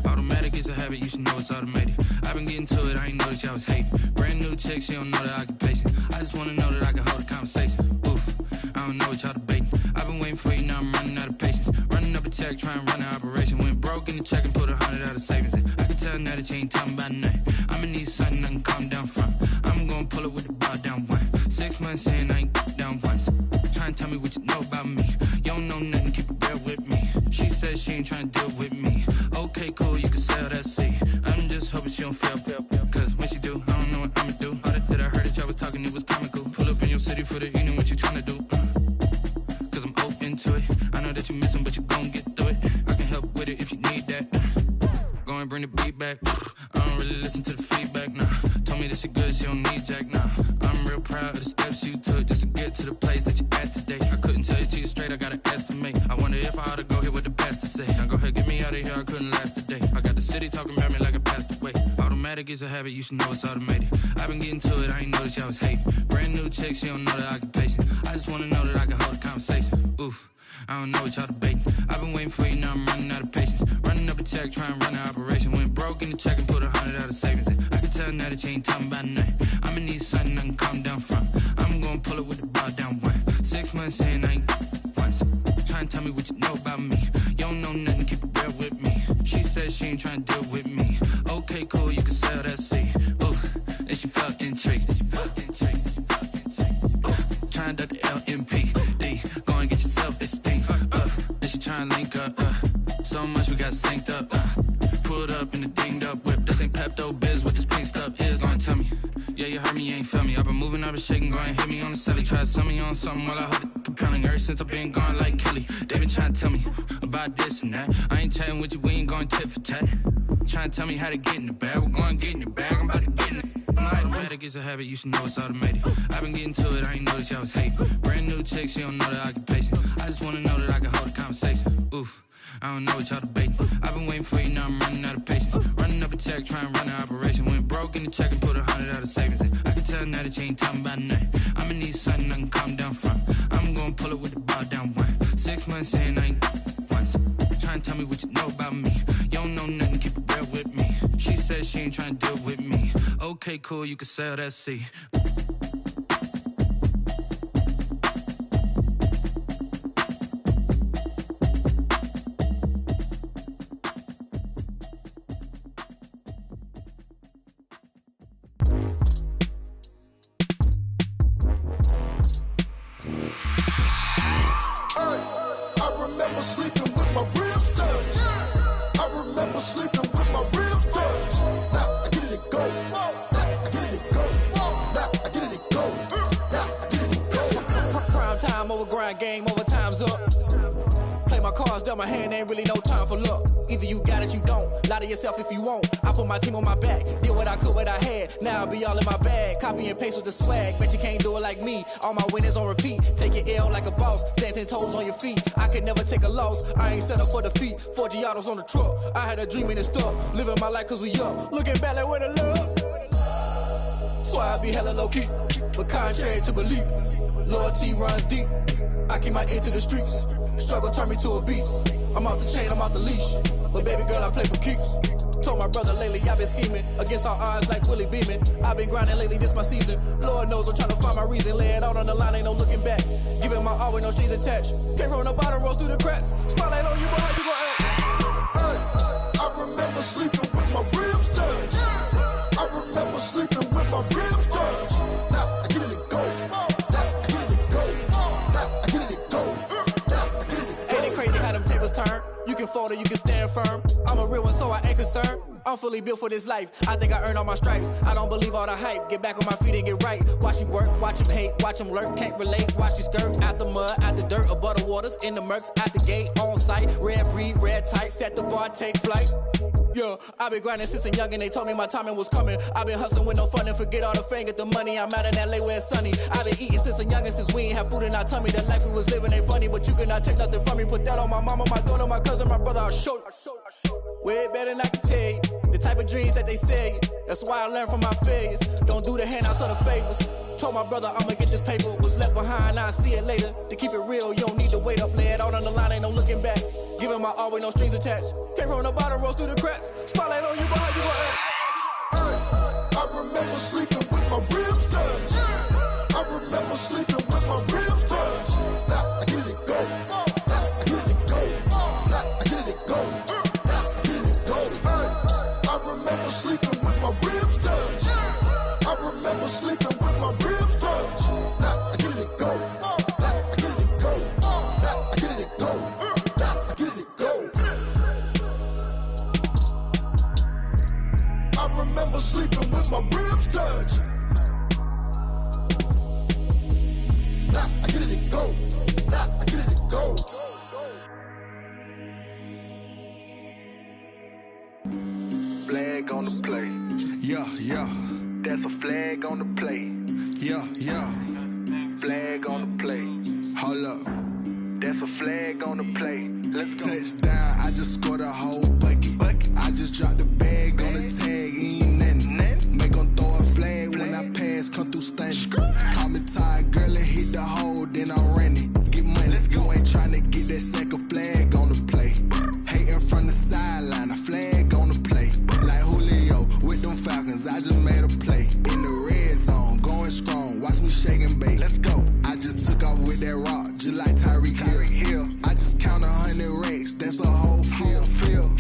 [SPEAKER 10] Automatic is a habit, you should know it's automated. I've been getting to it, I ain't noticed y'all was hating. Brand new chick, she don't know the occupation. I just wanna know that I can hold a conversation. Oof, I don't know what y'all debating. I've been waiting for you, now I'm running out of patience. Running up a check, trying to run an operation. Went broke in the check and put 100 out of savings in. I can tell now that you ain't talking about nothing. I'ma need something I can calm down from. I'm gonna pull it with the bow down one. 6 months in, I ain't down once. Trying to tell me what you know about me. You don't know nothing, keep it real with me. She said she ain't trying to deal with me. Okay, cool, you can sell that seat. I'm just hoping she don't fail. Cause when she do, I don't know what I'ma do. All that I heard that y'all was talking, it was comical. Pull up in your city for the evening, what you trying to do? Cause I'm open to it. I know that you missing, but you gon' get through it. I can help with it if you need that. Go and bring the beat back. I don't really listen to the feedback, nah. Told me that she good, she don't need jack, nah. I'm real proud of the steps you took just to get to the place that you at today. I couldn't tell you to you straight, I gotta estimate. I wonder if I ought to go here with the pastor say. Now go ahead, get me out of here, I couldn't last a day. I got the city talking about me like I passed away. Automatic is a habit, you should know it's automated. I've been getting to it, I ain't noticed y'all was hating. Brand new chick, she don't know the occupation. I just wanna know that I can hold a conversation. Oof, I don't know what y'all debating. I've been waiting for you, now I'm running out of patience. Running up a check, trying to run an operation. Went broke in the check and put 100 out of savings in. I can tell now that you ain't talking about nothing. I'ma need something I can calm down from. I'm gonna pull it with the bow down one. 6 months in, I ain't once. Trying to tell me what you know about me. You don't know nothing, keep it real with me. She said she ain't trying to deal with me. Okay, cool, you can sell that seat. Ooh, and she felt intrigued. Trying to the LMPD. Go and get your self-esteem. And she trying to link up. So much we got synced up. Pulled up in the dinged up whip. This ain't Pepto-Biz, what this pink stuff is. Go and tell me. Yeah, you heard me, you ain't felt me. I've been moving, I've been shaking, go and hit me on the celly. Try to sell me on something while I hold it compelling. Ever since I've been gone like Killa, they been trying to tell me about this and that. I ain't chatting with you, we ain't going tit for tat. Trying to tell me how to get in the bag. We're going to get in your bag, I'm about to get in it. Automatic is a habit, you should know it's automated. I've been getting to it, I ain't noticed y'all was hating. Brand new chick, she don't know the occupation. I just wanna know that I can hold a conversation. Oof, I don't know what y'all debating. I've been waiting for you, now I'm running out of patience. Running up a check, trying to run an operation. Went broke in the check and put 100 out of savings in. I can tell now that you ain't talking about nothing. I'ma need something I can calm down from. I'm gonna
[SPEAKER 19] said she ain't trying to deal with me. Okay, cool, you can sail that sea.
[SPEAKER 20] Game over, time's up. Play my cards dealt my hand, ain't really no time for luck. Either you got it, you don't. Lie to yourself if you won't. I put my team on my back, did what I could, what I had. Now I'll be all in my bag. Copy and paste with the swag. Bet you can't do it like me. All my winners on repeat. Take your L like a boss. Stand 10 toes on your feet. I can never take a loss. I ain't set up for defeat. 4 Giottos on the truck. I had a dream and it stuck. Living my life cause we up. Looking back like where the love. So I be hella low key. But contrary to belief, loyalty runs deep. I keep my ear to the streets. Struggle turned me to a beast. I'm off the chain, I'm off the leash. But baby girl, I play for keeps. Told my brother lately, I've been scheming. Against all odds like Willie Beeman. I've been grinding lately, this my season. Lord knows I'm trying to find my reason. Lay it out on the line, ain't no looking back. Giving my all with no strings attached. Came from the bottom, rose through the cracks. Spotlight on you, but how you gon' act?
[SPEAKER 8] I remember sleeping with my ribs touched. I remember sleeping with my ribs touched. Now I get it to go.
[SPEAKER 20] Turn. You can fold or you can stand firm. I'm a real one, so I ain't concerned. I'm fully built for this life. I think I earned all my stripes. I don't believe all the hype. Get back on my feet and get right. Watch him work, watch him hate, watch him lurk. Can't relate, watch you skirt. Out the mud, out the dirt, above the waters, in the murks, out the gate, on site. Red breed, red tight, set the bar, take flight. Yeah, I been grinding since a youngin'. They told me my timing was coming. I been hustling with no fun and forget all the fame, get the money. I'm out in LA where it's sunny. I been eating since a youngin', since we ain't have food in our tummy. The life we was living ain't funny, but you cannot take nothing from me. Put that on my mama, my daughter, my cousin, my brother. I'll show you. Way better than I can tell you. The type of dreams that they sell you. That's why I learned from my failures. Don't do the handouts or the favors. Told my brother I'ma get this paper. Was left behind, I'll see it later. To keep it real, you don't need to wait up. Lay it out on the line, ain't no looking back. Giving my all with no strings attached. Came from the bottom, rose through the cracks. Spotlight on you, but how you gon' act?
[SPEAKER 8] I remember sleeping with my ribs touched. I remember sleeping with my ribs touched. Now I get it to go. Now I get it to go. Now I get it to go. Now I get it to go. I remember sleeping with my ribs touched. I remember sleeping with my ribs touched. Now I get it to go. Now I get it to go. Now I get it to go. Now I get it to go. I remember sleeping with my ribs touched. Now I get it to go. Now I get it to go.
[SPEAKER 21] Flag on the play.
[SPEAKER 22] Yeah, yeah.
[SPEAKER 21] That's a flag on the play.
[SPEAKER 22] Yeah, yeah.
[SPEAKER 21] Flag on the play.
[SPEAKER 22] Hold up.
[SPEAKER 21] That's a flag on the play. Let's go.
[SPEAKER 22] Touchdown, I just scored a whole bucket. I just dropped the bag on the tag, ain't nothing. Make them throw a flag when I pass, come through stunning. Call me tired, girl, and hit the hole, then I'm running. Get money, you ain't tryna get that second flag on the play. Hating from the sideline, a flag on the play. Like Julio with them Falcons, I just made a play. In the red zone, going strong, watch me shake and bake.
[SPEAKER 21] Let's go.
[SPEAKER 22] I just took off with that rock, just like Tyreek Hill. I just count 100 racks, that's a whole field.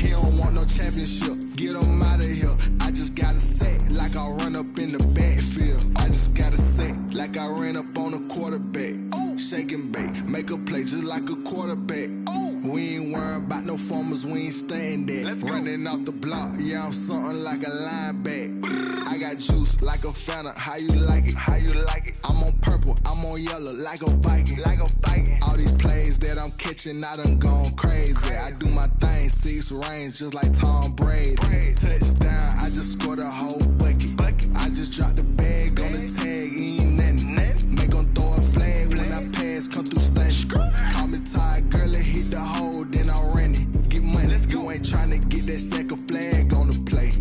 [SPEAKER 22] He don't want no championship, get him out of here. I just gotta set like I run up in the backfield. I just gotta set like I ran up on a quarterback. Shake and bake, make a play just like a quarterback. We ain't worrying about no formers, we ain't staying there. Running off the block, yeah, I'm something like a lineback. I got juice like a Fanta, how you like it?
[SPEAKER 21] How you like it?
[SPEAKER 22] I'm on purple, I'm on yellow like a Viking.
[SPEAKER 21] Like a Viking.
[SPEAKER 22] All these plays that I'm catching, I done gone crazy. I do my thing, 6 range just like Tom Brady. Touchdown, I just scored a whole bucket. I just dropped the bag on the tag, ain't nothing. Make them throw a flag when I pass, come through stunning. Call me tired, girl, and hit the hole, then I'm running. Get money, you ain't tryna get that second flag on the play.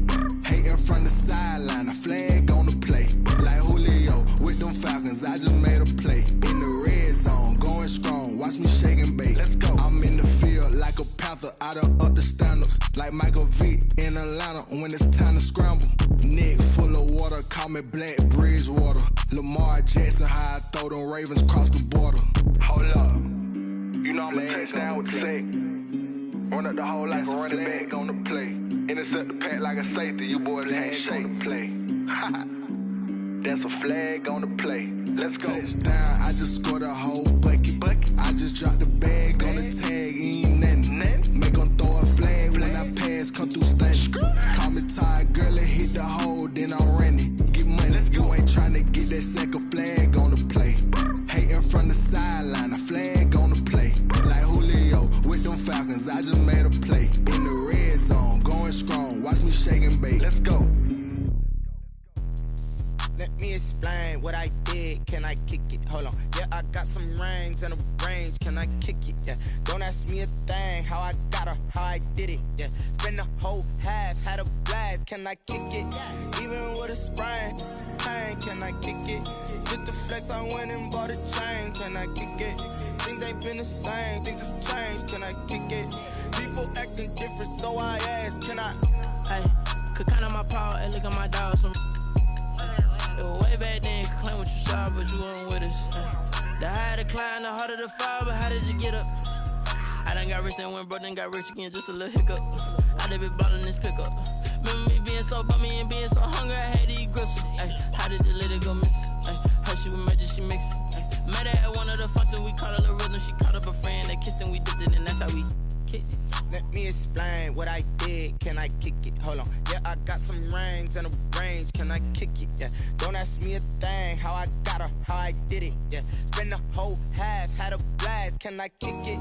[SPEAKER 22] Hating from the sideline, a flag on the play. Like Julio with them Falcons, I just made a play. In the red zone, going strong, watch me shake and bake.
[SPEAKER 21] Let's go.
[SPEAKER 22] I'm in the field like a panther, I done up the standards. Like Michael Vick in in Atlanta when it's time to scramble. Neck full of water, call me Black Bridgewater. Lamar Jackson, how I throw them Ravens across the border. Hold up, you know I'm a touchdown with the sack. Run up the whole like a running back on the play. Intercept the pack like a safety, you boys ain't shake the play. That's a flag on the play. Let's go. Touchdown, I just scored a whole bucket. I just dropped the bag on the tag, ain't nothing. Make them throw a flag when I pass, come through stunning. Call me tired, girl, it hit the hole, then I'm running. Get money, you ain't tryna get that second flag on the play. Hating from the sideline, a flag on the play. Like Julio with them Falcons, I just made a play. In the red zone, going strong, watch me shake and bake. Let's go.
[SPEAKER 7] Let me explain what I did. Can I kick it? Hold on. Yeah, I got some rings and a range. Can I kick it? Yeah. Don't ask me a thing. How I got her, how I did it. Yeah. Spend the whole half, had a blast. Can I kick it? Even with a sprain. Pain, can I kick it? Just the flex, I went and bought a chain. Can I kick it? Things ain't been the same. Things have changed. Can I kick it? People acting different, so I ask. Can I?
[SPEAKER 4] Hey, could count on my power and look at my dogs from. It was way back then, could claim what you saw, but you weren't with us. The higher the climb, the harder the fall, but how did you get up? I done got rich, then went broke, then got rich again, just a little hiccup. I done been ballin' this pickup. Remember me being so bummy and being so hungry, I had to eat gristle. Ay, how did the lady go miss? Ay, how she was magic, she mixed. Met her at one of the functions, we caught a little rhythm, she caught up a friend, they kissed and we dipped it, and that's how we kicked it.
[SPEAKER 7] Let me explain what I did. Can I kick it? Hold on. Yeah, I got some rings and a range. Can I kick it? Yeah. Don't ask me a thing. How I got her, how I did it. Yeah. Spend the whole half, had a blast. Can I kick it?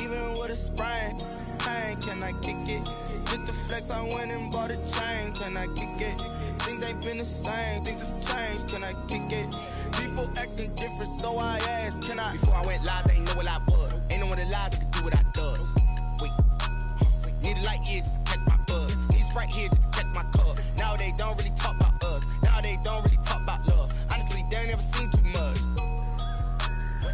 [SPEAKER 7] Even with a sprain. Pain, can I kick it? Just the flex, I went and bought a chain. Can I kick it? Things ain't been the same. Things have changed. Can I kick it? People acting different, so I asked. Can I? Before I went live, they ain't know what I was. Ain't no one alive that could do what I does. Wait. Need a light year just to catch my buzz. Need Sprite here just to catch my cup. Now they don't really talk about us. Now they don't really talk about love. Honestly, they ain't never seen too much.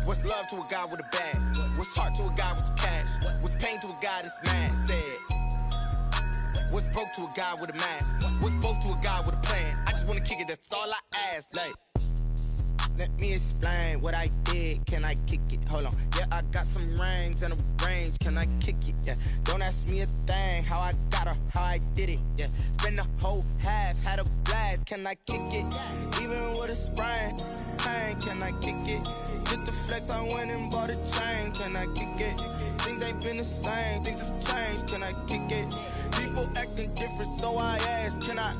[SPEAKER 7] What's love to a guy with a bag? What's heart to a guy with some cash? What's pain to a guy that's mad? Said. What's broke to a guy with a mask? What's both to a guy with a plan? I just wanna kick it, that's all I ask. Like, let me explain what I did. Can I kick it? Hold on. Yeah, I got some rings and a range. Can I kick it? Yeah. Don't ask me a thing. How I got her, how I did it. Yeah. Spend the whole half, had a blast. Can I kick it? Even with a sprain. Pain, can I kick it? Just the flex, I went and bought a chain. Can I kick it? Things ain't been the same. Things have changed. Can I kick it? People acting different, so I ask. Can I?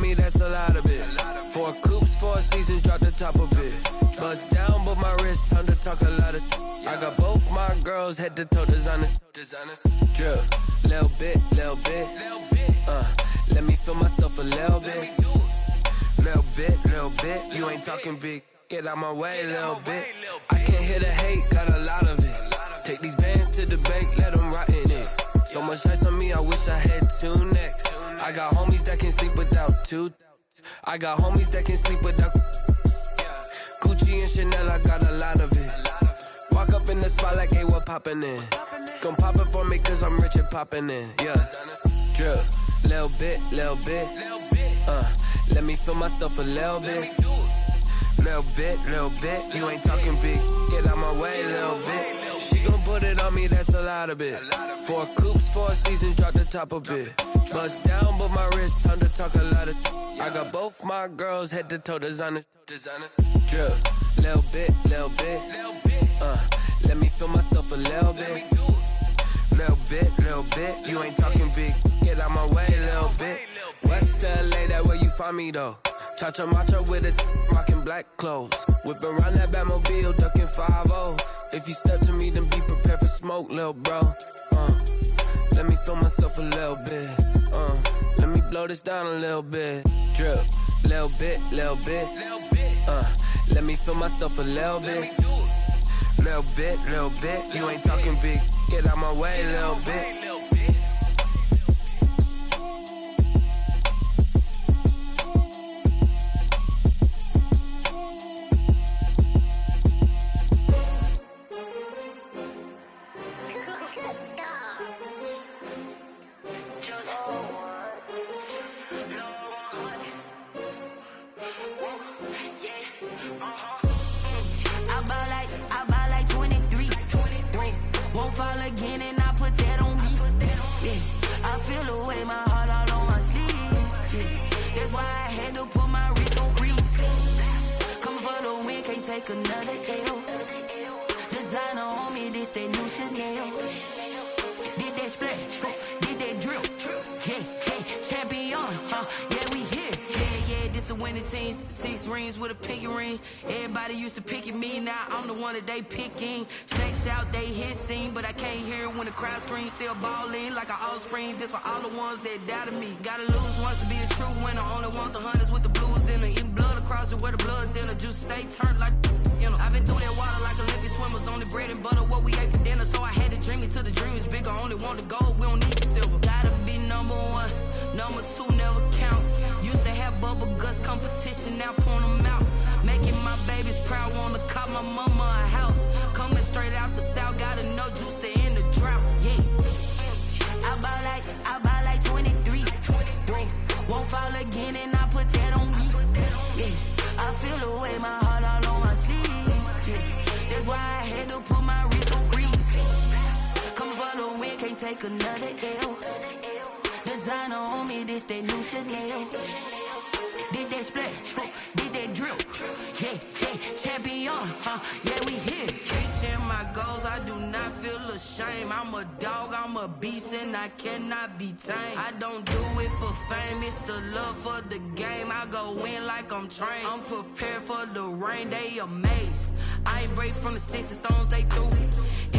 [SPEAKER 3] me, that's a lot of it. 4 coops, 4 seasons, drop the top of it. Bust down, but my wrist, time to talk a lot of. I got both my girls, head to toe designer. Drip, little bit. Let me feel myself a little bit. Little bit. You ain't talking big. Get out my way, little bit. I can't hear the hate, got a lot of it. Take these bands to the bank, let them rot in it. So much ice on me, I wish I had 2 necks. I got homies that can sleep without 2. I got homies that can sleep without Gucci and Chanel, I got a lot of it. Walk up in the spot like, hey, what poppin' in? Gon' pop it for me cause I'm rich and poppin' in, yeah. Drip, little bit. Let me feel myself a little bit. Little bit. You ain't talking big, get out my way, little bit. She gon' put it on me, that's a lot of it. 4 coops, 4 seasons, drop the top of it. Bust down, but my wrist, time to talk a lot of. I got both my girls, head to toe designer. Drip, little bit. Let me feel myself a little bit. Little bit. You ain't talking big, get out my way, little bit. West LA, that where you find me though. Cha-cha matcha with a rockin' black clothes. Whip around that Batmobile, ducking 5-0. If you step to me, then be prepared for smoke, lil' bro. Let me feel myself a little bit. Let me blow this down a little bit. Drip, little bit. Let me feel myself a little bit. Little bit. You ain't talking big. Get out my way, little bit.
[SPEAKER 1] I buy like 23. Won't fall again and I put that on me. Yeah, I feel the way my heart all on my sleeve. Yeah, that's why I had to put my wrist on freeze. Come for the win, can't take another L. Designer on me, this that new Chanel. Did that splash, did that drill. Yeah, champion, yeah, we here. Yeah, this the winning team. 6 rings with a pinky ring. Everybody used to pick at me, now I'm the one that they picking. Snakes out, they hit scene, but I can't hear it when the crowd screams. Still ballin' like an offspring. This for all the ones that doubted me. Gotta lose once to be a true winner. Only want the hunters with the blues in it. Eating blood across it where the blood dinner. Juice stay turned like, you know. I've been through that water like Olympic swimmers. Only bread and butter, what we ate for dinner. So I had to dream it till the dream is bigger. Only want the gold, we don't need the silver. Gotta be number 1, number 2 never count. Used to have bubble guts competition, now point them out. Making my babies proud, wanna cop my mama a house. Coming straight out the south, got enough juice to end the drought. Yeah, I buy like 23. Won't fall again and I put that on me. Yeah, I feel the way my heart all on my sleeve. Yeah, that's why I had to put my wrist on freeze. Coming for the win, can't take another L. Designer on me, this that new Chanel. Did that splash, did that drill. Yeah, champion, yeah, we here. Reaching my goals, I do not feel ashamed. I'm a dog, I'm a beast, and I cannot be tamed. I don't do it for fame, it's the love for the game. I go in like I'm trained. I'm prepared for the rain, they amazed. I ain't break from the sticks and stones they threw.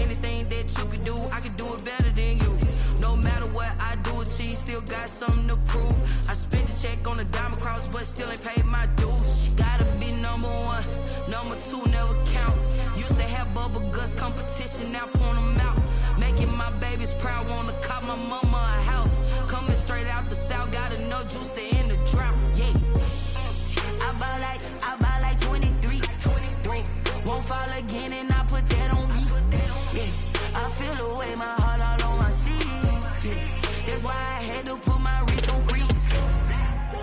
[SPEAKER 1] Anything that you could do, I could do it better than you. No matter what I do, achieve, still got something to prove. I spent the check on the diamond cross, but still ain't paid my dues. Gotta be number 1, number 2 never count. Used to have bubble guts competition, now point them out. Making my babies proud, wanna cop my mama a house. Coming straight out the south, got enough juice to end the drought. Yeah, I buy like 23. Won't fall again and I put that on me. Yeah, I feel the way my heart all on my sleeve. Yeah, that's why I had to put my wrist on freeze.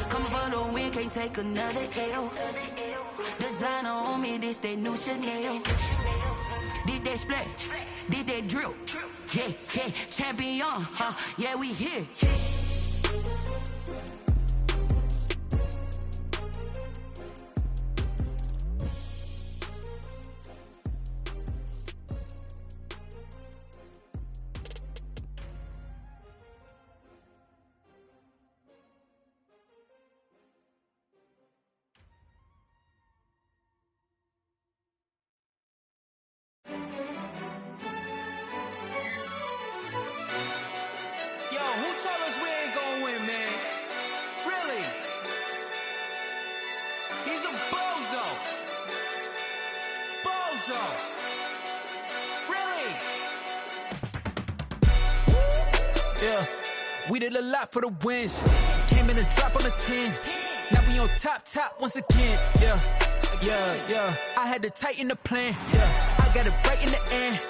[SPEAKER 1] Come for the win, can't take another L. Designer on me, this that new Chanel. Did that splash, did that drill. Yeah, champion, yeah, we here.
[SPEAKER 5] yeah. We did a lot for the wins. Came in a drop on the 10. Now we on top once again, yeah. I had to tighten the plan, yeah. I got it right in the end,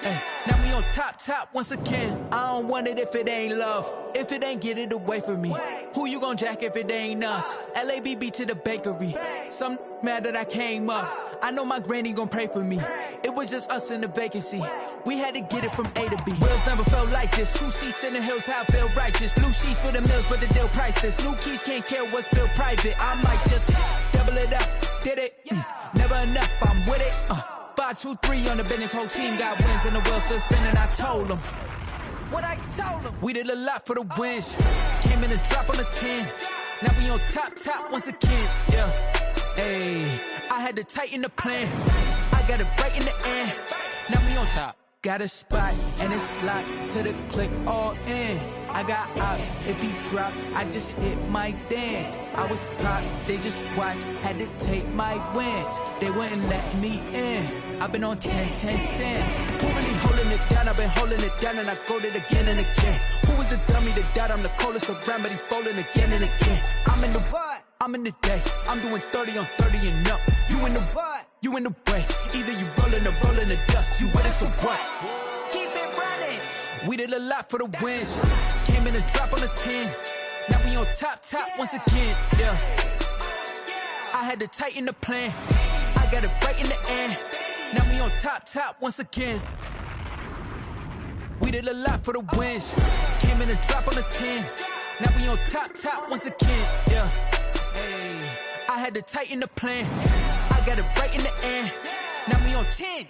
[SPEAKER 5] now we on top once again. I don't want it if it ain't love. If it ain't, get it away from me. Who you gon' jack if it ain't us? LABB to the bakery. Some mad that I came up. I know my granny gon' pray for me. It was just us in the vacancy. We had to get it from A to B. Wheels never felt like this. 2 seats in the hills, how I feel righteous. Blue sheets for the mills, but the deal priceless. New keys can't care what's built private. I might just double it up. Did it? Never enough, I'm with it. 5, 2, 3 on the business. Whole team got wins and the wheels still spinning. I told them what I told them. We did a lot for the wins. Came in a drop on the 10. Now we on top once again, yeah. Hey, I had to tighten the plan. I got it right in the end. Now we on top. Got a spot and it's locked to the click all in. I got ops, if he drop, I just hit my dance. I was pop, they just watched, had to take my wins. They wouldn't let me in. I've been on 10 cents. Who really holding it down? I've been holding it down and I go it again and again. Who was the dummy that died? I'm the coldest around, but he folding again and again. I'm in the what? I'm in the day. I'm doing 30 on 30 and up. You in the what? You in the way. Either you rolling or rolling the dust. You with it, so what? Keep it running. We did a lot for the wins. Came in a drop on the 10. Now we on top once again, yeah. I had to tighten the plan. I got it right in the end. Now we on top once again. We did a lot for the wins. Came in a drop on the 10. Now we on top once again, yeah. Hey, I had to tighten the plan. I got it right in the end. Now we on 10.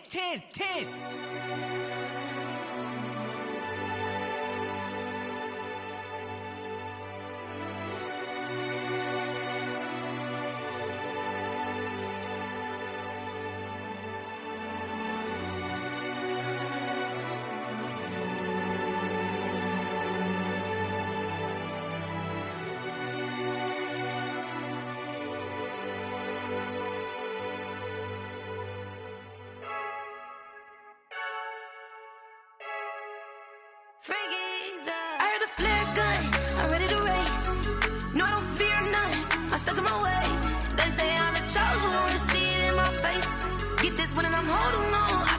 [SPEAKER 6] I heard a flare gun, I'm ready to race. No, I don't fear none, I'm stuck in my ways. They say I'm the chosen one, see it in my face. Get this one and I'm holding on.